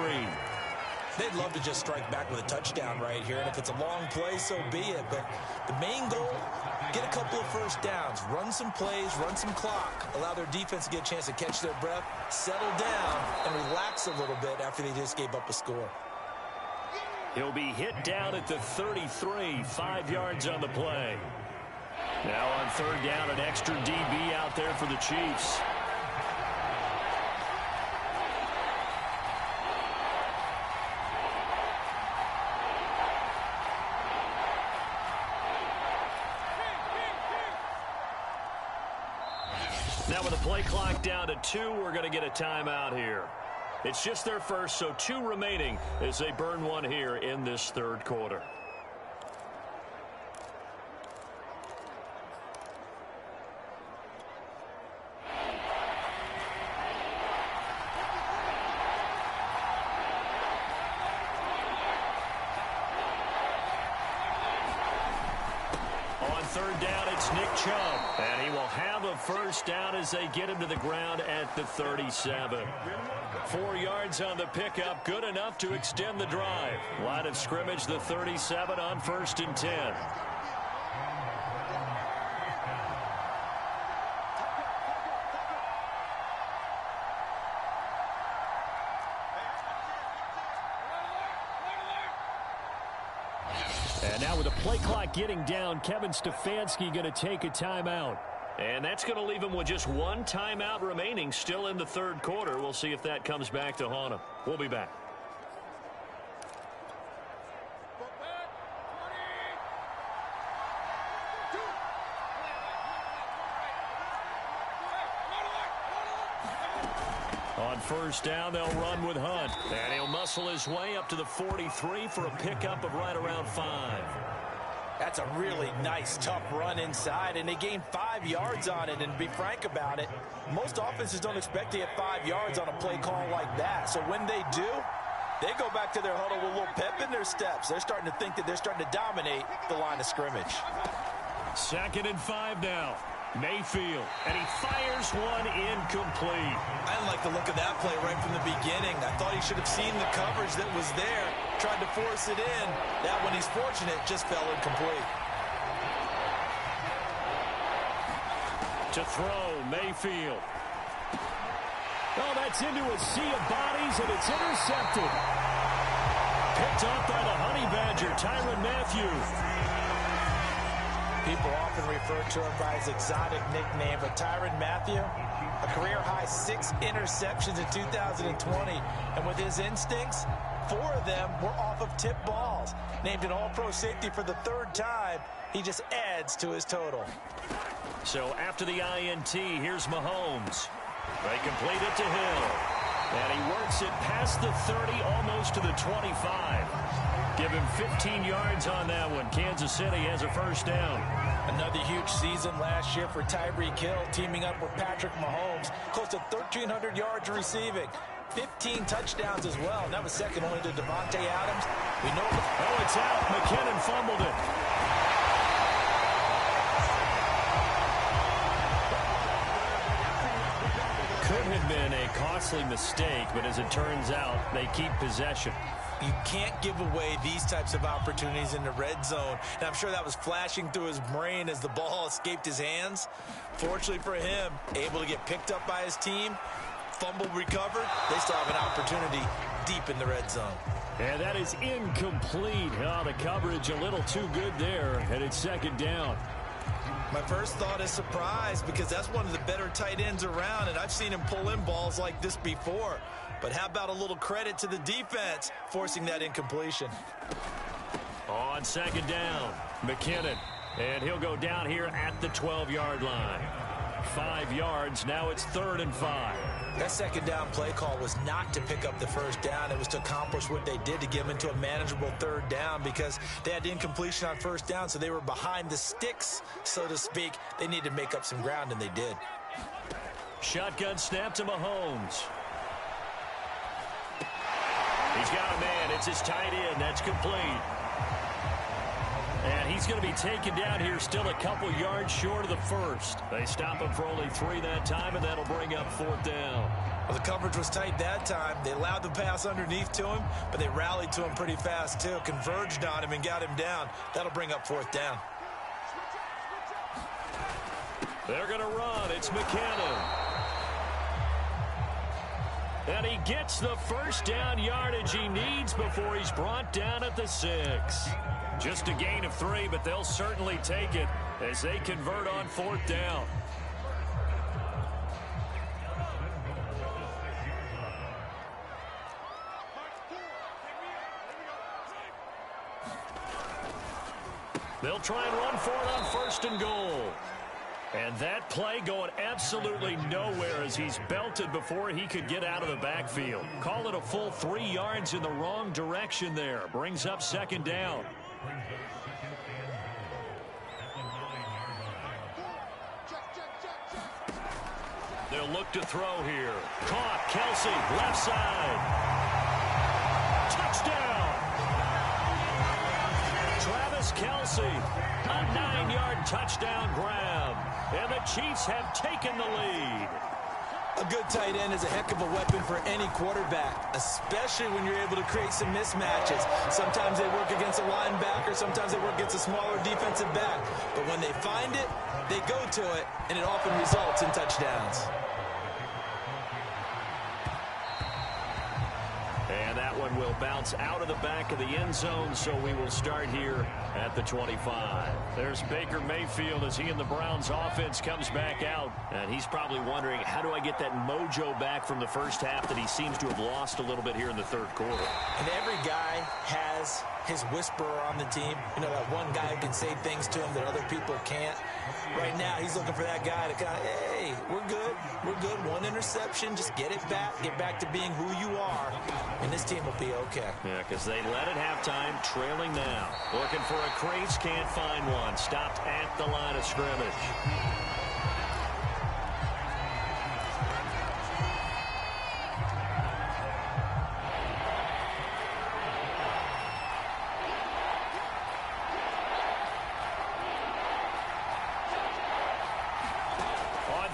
They'd love to just strike back with a touchdown right here. And if it's a long play, so be it. But the main goal, get a couple of first downs. Run some plays, run some clock. Allow their defense to get a chance to catch their breath, settle down, and relax a little bit after they just gave up a score. He'll be hit down at the 33, 5 yards on the play. Now on third down, an extra DB out there for the Chiefs. Now with the play clock down to 2, we're going to get a timeout here. It's just their first, so 2 remaining as they burn one here in this third quarter. On third down, it's Nick Chubb, and he will have a first down as they get him to the ground at the 37. 4 yards on the pickup, good enough to extend the drive. Line of scrimmage, the 37 on 1st and 10. And now with the play clock getting down, Kevin Stefanski going to take a timeout. And that's going to leave him with just 1 timeout remaining still in the third quarter. We'll see if that comes back to haunt him. We'll be back. On first down, they'll run with Hunt. And he'll muscle his way up to the 43 for a pickup of right around 5. That's a really nice, tough run inside, and they gained 5 yards on it. And to be frank about it, most offenses don't expect to get 5 yards on a play call like that. So when they do, They go back to their huddle with a little pep in their steps. They're starting to think that they're starting to dominate the line of scrimmage. 2nd and 5 now. Mayfield, and he fires one incomplete. I didn't like the look of that play right from the beginning. I thought he should have seen the coverage that was there, tried to force it in. That one, he's fortunate, just fell incomplete. To throw, Mayfield. Oh, that's into a sea of bodies, and it's intercepted. Picked up by the Honey Badger, Tyrann Mathieu. People often refer to him by his exotic nickname, but Tyrann Mathieu, a career-high 6 interceptions in 2020. And with his instincts, 4 of them were off of tip balls. Named an all-pro safety for the 3rd time, he just adds to his total. So after the INT, here's Mahomes. They complete it to Hill. And he works it past the 30, almost to the 25. Give him 15 yards on that one. Kansas City has a first down. Another huge season last year for Tyreek Hill, teaming up with Patrick Mahomes. Close to 1,300 yards receiving. 15 touchdowns as well. That was second only to Davante Adams. We know. Oh, it's out. McKinnon fumbled it. Could have been a costly mistake, but as it turns out, they keep possession. You can't give away these types of opportunities in the red zone. And I'm sure that was flashing through his brain as the ball escaped his hands. Fortunately for him, able to get picked up by his team, fumble recovered. They still have an opportunity deep in the red zone. And that is incomplete. Oh, the coverage a little too good there, and it's 2nd down. My first thought is surprise, because that's one of the better tight ends around, and I've seen him pull in balls like this before. But how about a little credit to the defense forcing that incompletion? On 2nd down, McKinnon. And he'll go down here at the 12-yard line. 5 yards. Now it's 3rd and 5. That 2nd down play call was not to pick up the first down. It was to accomplish what they did to get them into a manageable 3rd down, because they had incompletion on 1st down, so they were behind the sticks, so to speak. They needed to make up some ground, and they did. Shotgun snap to Mahomes. He's got a man. It's his tight end. That's complete. And he's going to be taken down here still a couple yards short of the first. They stop him for only 3 that time, and that'll bring up 4th down. Well, the coverage was tight that time. They allowed the pass underneath to him, but they rallied to him pretty fast, too. Converged on him and got him down. That'll bring up 4th down. They're going to run. It's McKinnon. And he gets the first down yardage he needs before he's brought down at the 6. Just a gain of 3, but they'll certainly take it as they convert on 4th down. They'll try and run for it on 1st and goal. And that play going absolutely nowhere as he's belted before he could get out of the backfield. Call it a full 3 yards in the wrong direction there. Brings up 2nd down. They'll look to throw here. Caught. Kelce, left side. Touchdown! Travis Kelce, a 9-yard touchdown grab. And the Chiefs have taken the lead. A good tight end is a heck of a weapon for any quarterback, especially when you're able to create some mismatches. Sometimes they work against a linebacker, sometimes they work against a smaller defensive back. But when they find it, they go to it, and it often results in touchdowns. And that one will bounce out of the back of the end zone, so we will start here at the 25. There's Baker Mayfield as he and the Browns offense comes back out. And he's probably wondering, how do I get that mojo back from the first half that he seems to have lost a little bit here in the 3rd quarter? And every guy has his whisperer on the team. You know, that one guy who can say things to him that other people can't. Right now, he's looking for that guy to kind of, hey, we're good. We're good. 1 interception. Just get it back. Get back to being who you are. And this team will be okay. Yeah, because they led at halftime, trailing now. Looking for a crease, can't find one. Stopped at the line of scrimmage.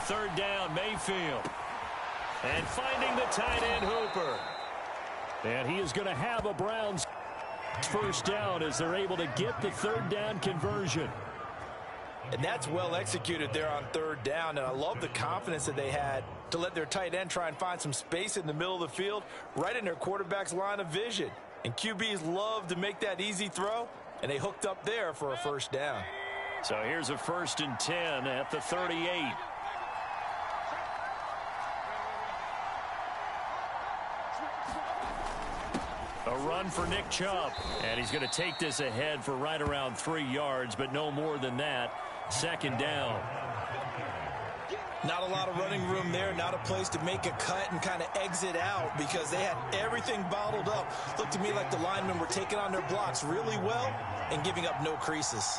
third down, Mayfield. And finding the tight end, Hooper. And he is going to have a Browns first down as they're able to get the third down conversion. And that's well executed there on third down. And I love the confidence that they had to let their tight end try and find some space in the middle of the field, right in their quarterback's line of vision. And QBs love to make that easy throw, and they hooked up there for a first down. So here's a 1st and 10 at the 38. A run for Nick Chubb. And he's going to take this ahead for right around 3 yards, but no more than that. 2nd down. Not a lot of running room there, not a place to make a cut and kind of exit out because they had everything bottled up. Looked to me like the linemen were taking on their blocks really well and giving up no creases.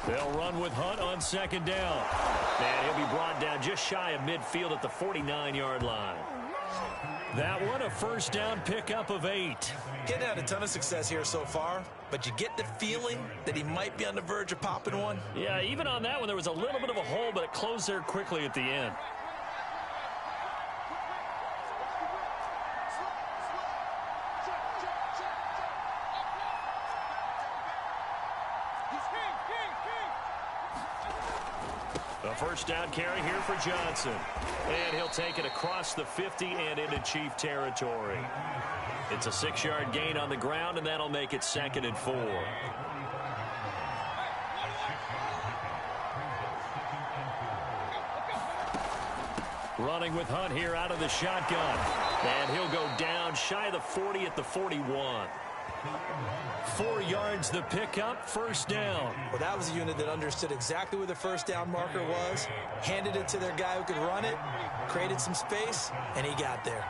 They'll run with Hunt on 2nd down. And he'll be brought down just shy of midfield at the 49-yard line. That one, a first down pickup of 8. Getting had a ton of success here so far, but you get the feeling that he might be on the verge of popping one. Yeah, even on that one, there was a little bit of a hole, but it closed there quickly at the end. A first down carry here for Johnson. And he'll take it across the 50 and into Chief territory. It's a 6-yard gain on the ground, and that'll make it 2nd and 4. Running with Hunt here out of the shotgun. And he'll go down shy of the 40 at the 41. 4 yards the pickup, first down. Well, that was a unit that understood exactly where the first down marker was, handed it to their guy who could run it, created some space, and he got there.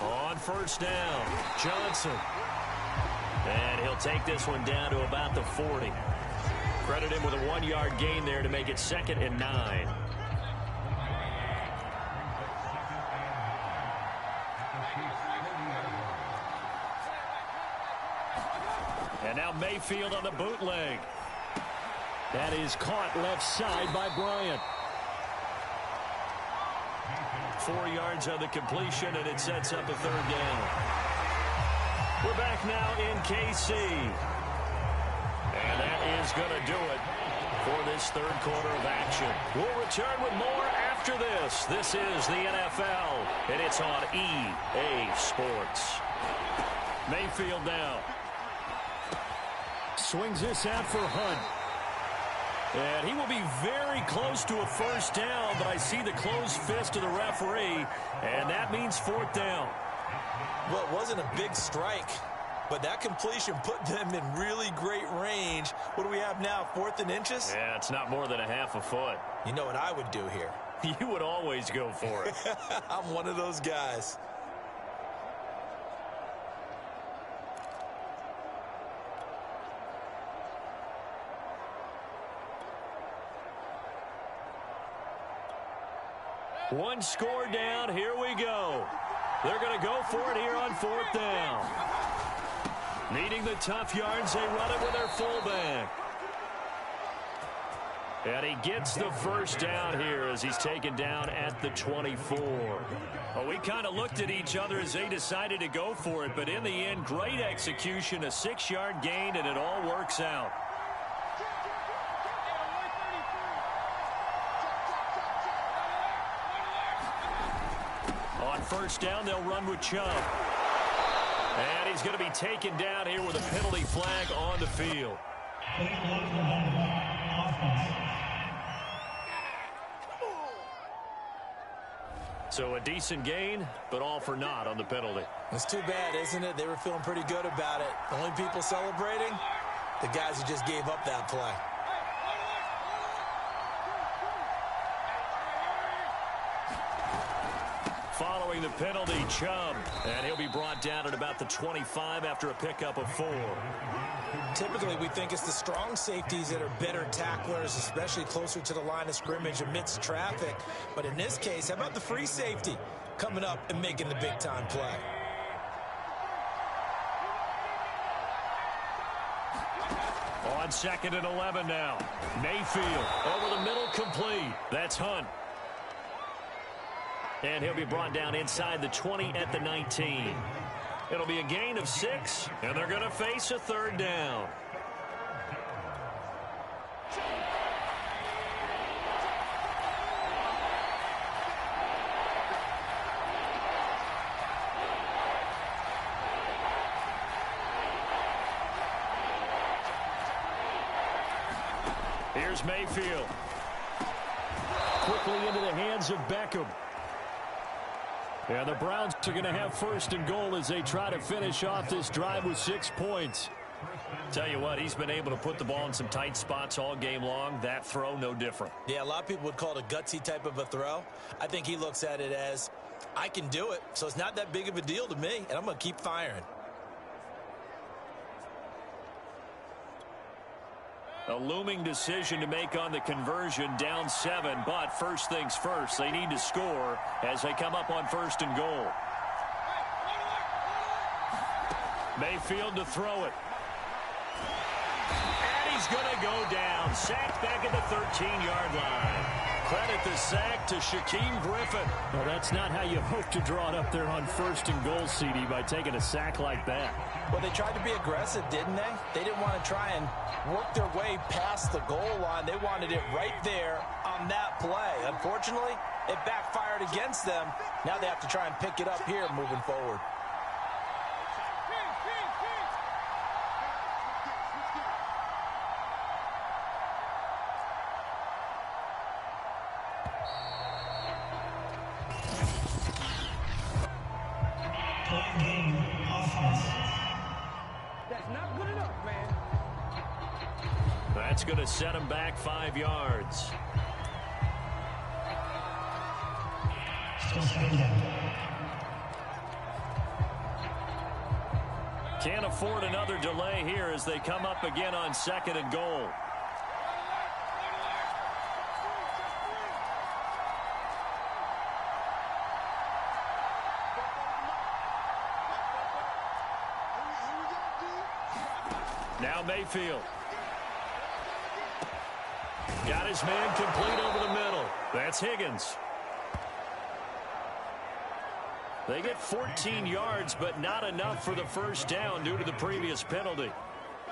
On first down, Johnson. And he'll take this one down to about the 40. Credit him with a 1-yard gain there to make it 2nd and 9. And now Mayfield on the bootleg. That is caught left side by Bryant. 4 yards on the completion, and it sets up a third down. We're back now in KC. And that is going to do it for this third quarter of action. We'll return with more after this. This is the NFL, and it's on EA Sports. Mayfield now. Swings this out for Hunt. And he will be very close to a first down, but I see the closed fist of the referee, and that means 4th down. Well, it wasn't a big strike, but that completion put them in really great range. What do we have now, 4th and inches? Yeah, it's not more than a half a foot. You know what I would do here? You would always go for it. I'm one of those guys. One score down. Here we go. They're going to go for it here on 4th down. Needing the tough yards, they run it with their fullback. And he gets the first down here as he's taken down at the 24. Well, we kind of looked at each other as they decided to go for it, but in the end, great execution, a 6-yard gain, and it all works out. On first down, they'll run with Chubb. And he's going to be taken down here with a penalty flag on the field. So a decent gain, but all for naught on the penalty. It's too bad, isn't it? They were feeling pretty good about it. The only people celebrating, the guys who just gave up that play. Following the penalty, Chubb, and he'll be brought down at about the 25 after a pickup of 4. Typically, we think it's the strong safeties that are better tacklers, especially closer to the line of scrimmage amidst traffic. But in this case, how about the free safety coming up and making the big-time play? On 2nd and 11 now. Mayfield over the middle, complete. That's Hunt. And he'll be brought down inside the 20 at the 19. It'll be a gain of 6, and they're going to face a 3rd down. Here's Mayfield. Quickly into the hands of Beckham. And the Browns are going to have 1st and goal as they try to finish off this drive with 6 points. Tell you what, he's been able to put the ball in some tight spots all game long. That throw, no different. Yeah, a lot of people would call it a gutsy type of a throw. I think he looks at it as, I can do it, so it's not that big of a deal to me, and I'm going to keep firing. A looming decision to make on the conversion, down 7, but first things first, they need to score as they come up on 1st and goal. Mayfield to throw it. And he's going to go down. Sacked back at the 13-yard line. Credit the sack to Shaquem Griffin. Well, that's not how you hope to draw it up there on 1st and goal, CD, by taking a sack like that. Well, they tried to be aggressive, didn't they? They didn't want to try and work their way past the goal line. They wanted it right there on that play. Unfortunately, it backfired against them. Now they have to try and pick it up here moving forward. That's going to set him back 5 yards. Can't afford another delay here as they come up again on 2nd and goal. Now Mayfield. Got his man complete over the middle. That's Higgins. They get 14 yards, but not enough for the 1st down due to the previous penalty.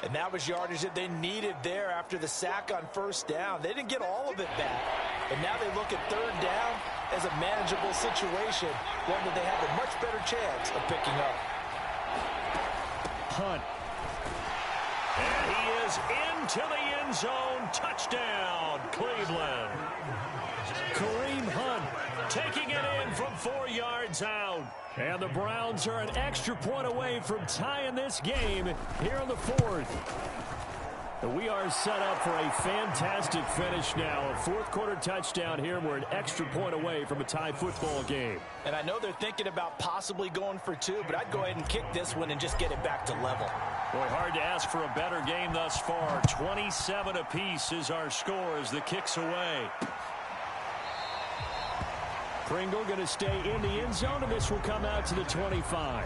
And that was yardage that they needed there after the sack on 1st down. They didn't get all of it back, but now they look at 3rd down as a manageable situation, one that they have a much better chance of picking up. Hunt. And he is into the end zone. Touchdown, Cleveland. Kareem Hunt taking it in from 4 yards out. And the Browns are an extra point away from tying this game here in the 4th. We are set up for a fantastic finish now. A 4th quarter touchdown here. We're an extra point away from a tie football game. And I know they're thinking about possibly going for 2, but I'd go ahead and kick this one and just get it back to level. Boy, hard to ask for a better game thus far. 27 apiece is our score as the kick's away. Pringle going to stay in the end zone, and this will come out to the 25.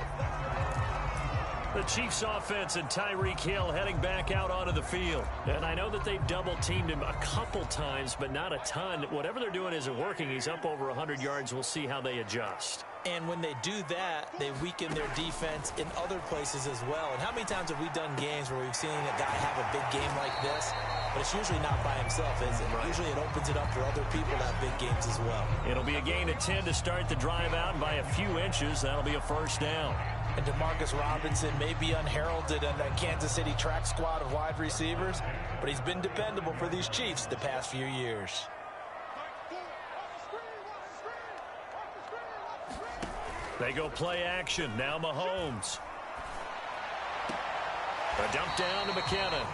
The Chiefs offense and Tyreek Hill heading back out onto the field. And I know that they've double-teamed him a couple times, but not a ton. Whatever they're doing isn't working. He's up over 100 yards. We'll see how they adjust. And when they do that, they weaken their defense in other places as well. And how many times have we done games where we've seen a guy have a big game like this, but it's usually not by himself, is it? Right. Usually it opens it up for other people to have big games as well. It'll be a gain of 10 to start the drive out, and by a few inches, that'll be a 1st down. And Demarcus Robinson may be unheralded in that Kansas City track squad of wide receivers, but he's been dependable for these Chiefs the past few years. They go play action. Now Mahomes. A dump down to McKinnon.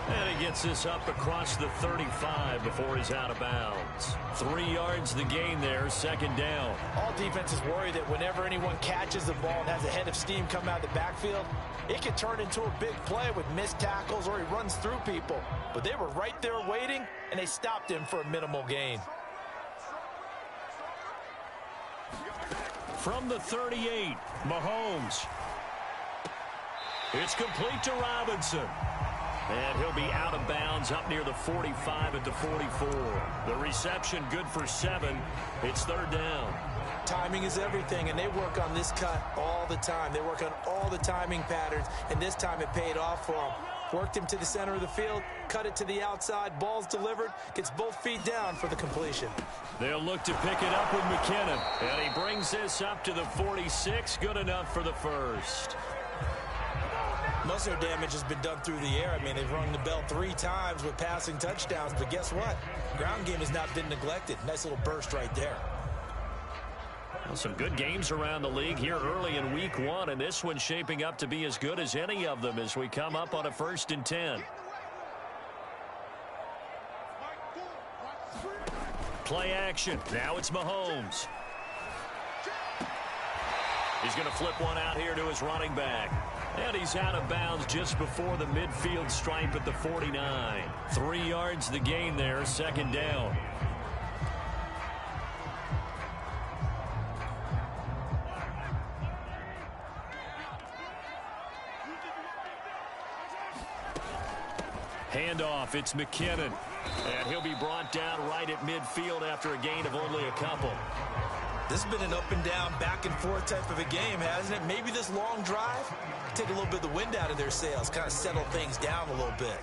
And he gets this up across the 35 before he's out of bounds. 3 yards the gain there, 2nd down. All defenses worry that whenever anyone catches the ball and has a head of steam come out of the backfield, it can turn into a big play with missed tackles or he runs through people. But they were right there waiting, and they stopped him for a minimal gain. From the 38, Mahomes. It's complete to Robinson. And he'll be out of bounds up near the 45 at the 44. The reception good for 7. It's third down. Timing is everything, and they work on this cut all the time. They work on all the timing patterns, and this time it paid off for them. Worked him to the center of the field, cut it to the outside, ball's delivered, gets both feet down for the completion. They'll look to pick it up with McKinnon, and he brings this up to the 46, good enough for the first. Most of their damage has been done through the air. I mean, they've rung the bell 3 times with passing touchdowns, but guess what? Ground game has not been neglected. Nice little burst right there. Well, some good games around the league here early in week 1, and this one's shaping up to be as good as any of them as we come up on a 1st and 10. Play action. Now it's Mahomes. He's going to flip one out here to his running back. And he's out of bounds just before the midfield stripe at the 49. 3 yards the gain there, 2nd down. Handoff, it's McKinnon. And he'll be brought down right at midfield after a gain of only a couple. This has been an up and down, back and forth type of a game, hasn't it? Maybe this long drive take a little bit of the wind out of their sails, kind of settle things down a little bit.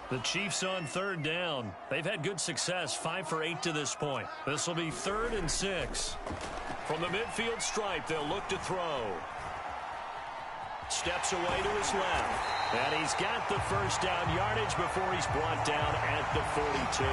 The Chiefs on 3rd down. They've had good success, 5 for 8 to this point. This will be 3rd and 6. From the midfield stripe, they'll look to throw. Steps away to his left. And he's got the first down yardage before he's brought down at the 42.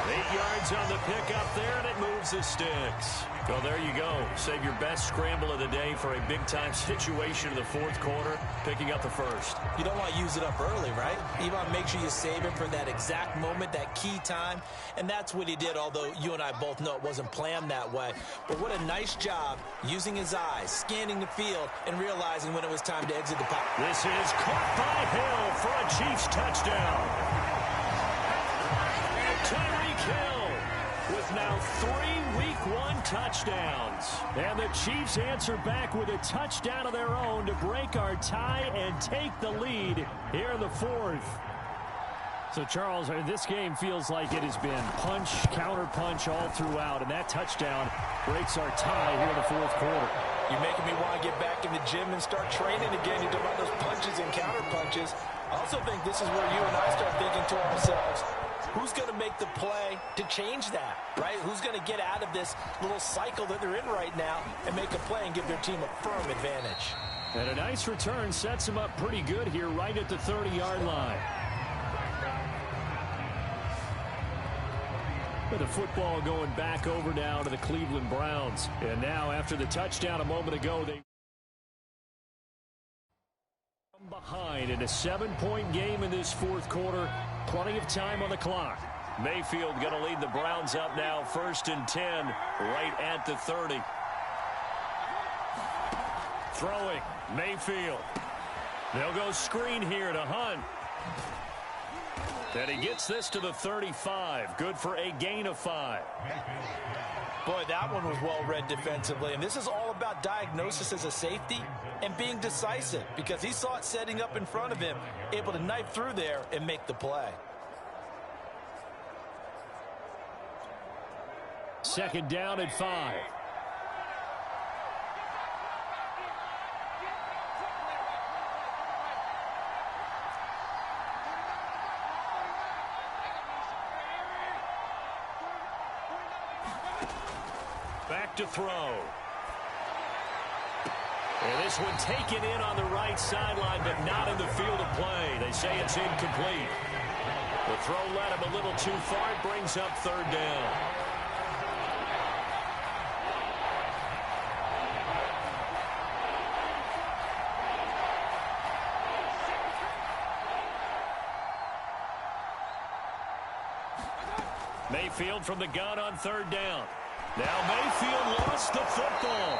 8 yards on the pickup there, and it moves the sticks. Well, there you go. Save your best scramble of the day for a big-time situation in the 4th quarter, picking up the first. You don't want to use it up early, right? You want to make sure you save it for that exact moment, that key time, and that's what he did, although you and I both know it wasn't planned that way. But what a nice job using his eyes, scanning the field, and realizing when it was time to exit the pocket. This is caught by Hill for a Chiefs touchdown. Tyreek Hill with now 3 Week 1 touchdowns. And the Chiefs answer back with a touchdown of their own to break our tie and take the lead here in the 4th. So, Charles, this game feels like it has been punch, counter-punch all throughout, and that touchdown breaks our tie here in the 4th quarter. You're making me want to get back in the gym and start training again. You talk about those punches and counter-punches. I also think this is where you and I start thinking to ourselves, who's going to make the play to change that, right? Who's going to get out of this little cycle that they're in right now and make a play and give their team a firm advantage? And a nice return sets them up pretty good here right at the 30-yard line. With the football going back over now to the Cleveland Browns. And now after the touchdown a moment ago, they come behind in a 7-point game in this 4th quarter. Plenty of time on the clock. Mayfield going to lead the Browns up now, 1st and 10, right at the 30. Throwing, Mayfield. They'll go screen here to Hunt. And he gets this to the 35. Good for a gain of 5. Boy, that one was well read defensively. And this is all about diagnosis as a safety and being decisive, because he saw it setting up in front of him, able to knife through there and make the play. 2nd down at 5. Back to throw. And this one taken in on the right sideline, but not in the field of play. They say it's incomplete. The throw led him a little too far. It brings up 3rd down. Mayfield from the gun on 3rd down. Now Mayfield lost the football.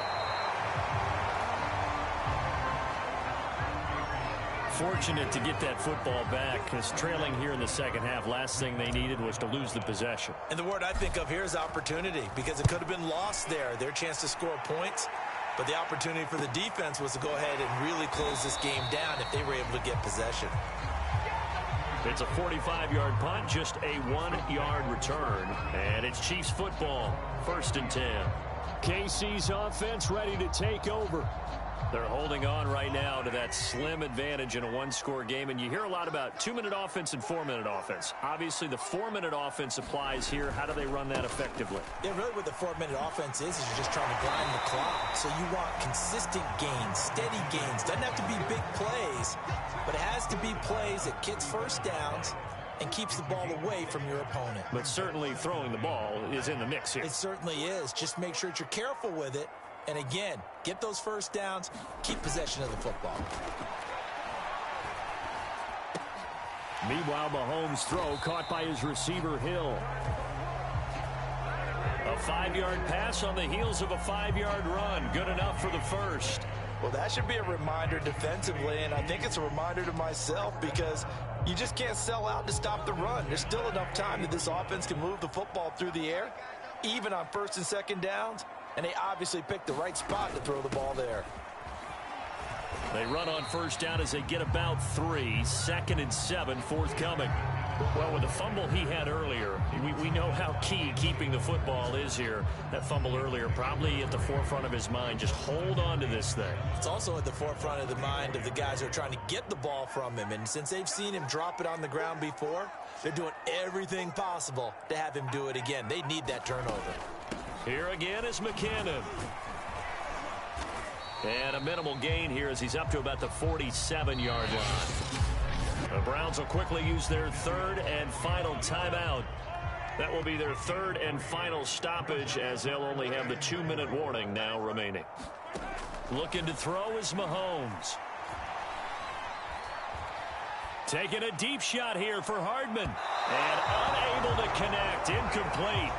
Fortunate to get that football back, because trailing here in the 2nd half, last thing they needed was to lose the possession. And the word I think of here is opportunity, because it could have been lost there, their chance to score points. But the opportunity for the defense was to go ahead and really close this game down if they were able to get possession. It's a 45-yard punt, just a 1-yard return. And it's Chiefs football, 1st and 10. KC's offense ready to take over. They're holding on right now to that slim advantage in a one-score game. And you hear a lot about 2-minute offense and 4-minute offense. Obviously, the 4-minute offense applies here. How do they run that effectively? Yeah, really what the 4-minute offense is you're just trying to grind the clock. So you want consistent gains, steady gains. Doesn't have to be big plays, but it has to be plays that gets first downs and keeps the ball away from your opponent. But certainly throwing the ball is in the mix here. It certainly is. Just make sure that you're careful with it. And again, get those first downs, keep possession of the football. Meanwhile, Mahomes' throw caught by his receiver, Hill. A 5-yard pass on the heels of a 5-yard run. Good enough for the first. Well, that should be a reminder defensively, and I think it's a reminder to myself because you just can't sell out to stop the run. There's still enough time that this offense can move the football through the air, even on 1st and 2nd downs. And they obviously picked the right spot to throw the ball there. They run on 1st down as they get about 3. 2nd and 7 forthcoming. Well, with the fumble he had earlier, we know how key keeping the football is here. That fumble earlier probably at the forefront of his mind. Just hold on to this thing. It's also at the forefront of the mind of the guys who are trying to get the ball from him. And since they've seen him drop it on the ground before, they're doing everything possible to have him do it again. They need that turnover. Here again is McKinnon. And a minimal gain here as he's up to about the 47-yard line. The Browns will quickly use their 3rd and final timeout. That will be their 3rd and final stoppage as they'll only have the 2-minute warning now remaining. Looking to throw is Mahomes. Taking a deep shot here for Hardman. And unable to connect. Incomplete.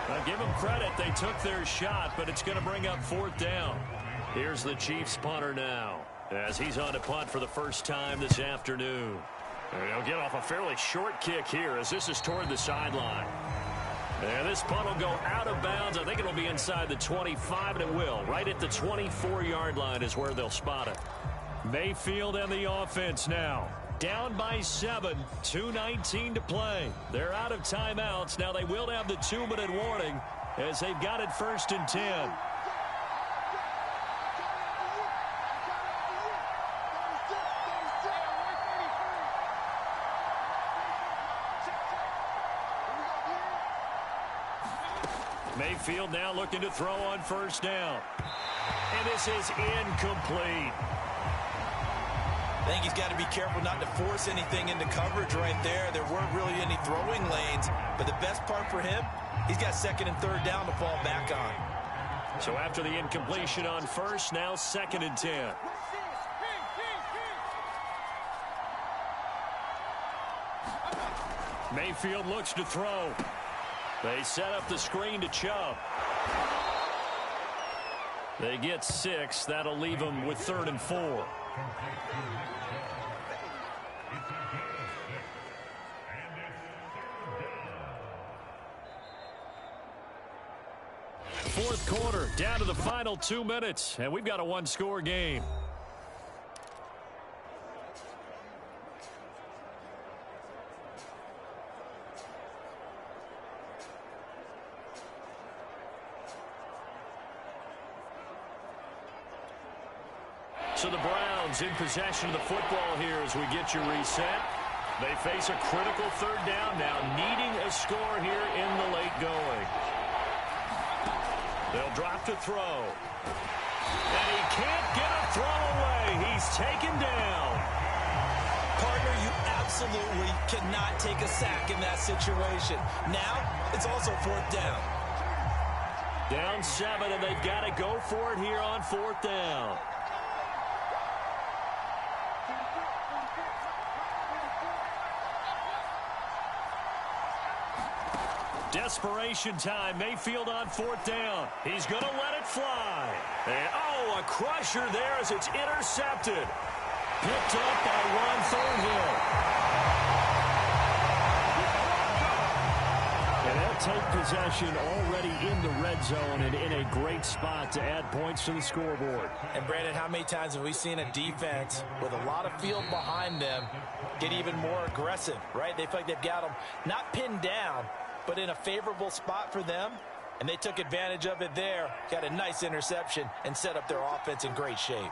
Now, give them credit. They took their shot, but it's going to bring up 4th down. Here's the Chiefs punter now as he's on to punt for the first time this afternoon. And he'll get off a fairly short kick here as this is toward the sideline. And this punt will go out of bounds. I think it'll be inside the 25, and it will. Right at the 24-yard line is where they'll spot it. Mayfield and the offense now. Down by 7, 2:19 to play. They're out of timeouts. Now they will have the 2-minute warning as they've got it 1st and 10. Mayfield now looking to throw on 1st down. And this is incomplete. I think he's got to be careful not to force anything into coverage right there. There weren't really any throwing lanes, but the best part for him, he's got 2nd and 3rd down to fall back on. So after the incompletion on 1st, now 2nd and 10. Mayfield looks to throw. They set up the screen to Chubb. They get 6. That'll leave them with 3rd and 4. Fourth quarter, down to the final 2 minutes, and we've got a 1-score game. So the Browns in possession of the football here as we get you reset. They face a critical 3rd down now, needing a score here in the late going. They'll drop to throw. And he can't get a throw away. He's taken down. Partner, you absolutely cannot take a sack in that situation. Now, it's also 4th down. Down 7, and they've got to go for it here on 4th down. Desperation time. Mayfield on 4th down. He's going to let it fly. And, a crusher there as it's intercepted. Picked up by Ron Thornhill. And that take possession already in the red zone and in a great spot to add points to the scoreboard. And Brandon, how many times have we seen a defense with a lot of field behind them get even more aggressive, right? They feel like they've got them not pinned down, but in a favorable spot for them, and they took advantage of it there, got a nice interception, and set up their offense in great shape.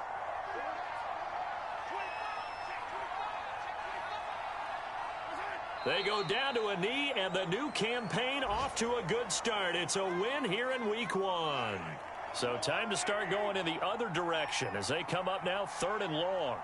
They go down to a knee, and the new campaign off to a good start. It's a win here in week 1. So time to start going in the other direction as they come up now 3rd and long.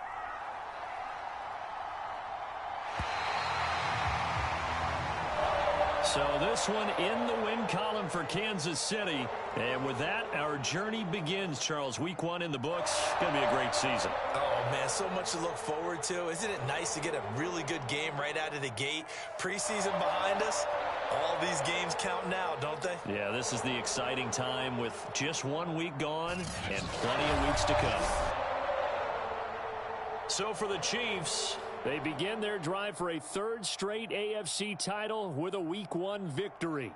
So this one in the win column for Kansas City. And with that, our journey begins, Charles. Week 1 in the books. Going to be a great season. Oh, man, so much to look forward to. Isn't it nice to get a really good game right out of the gate? Preseason behind us. All these games count now, don't they? Yeah, this is the exciting time with just 1 week gone and plenty of weeks to come. So for the Chiefs, they begin their drive for a 3rd straight AFC title with a Week 1 victory.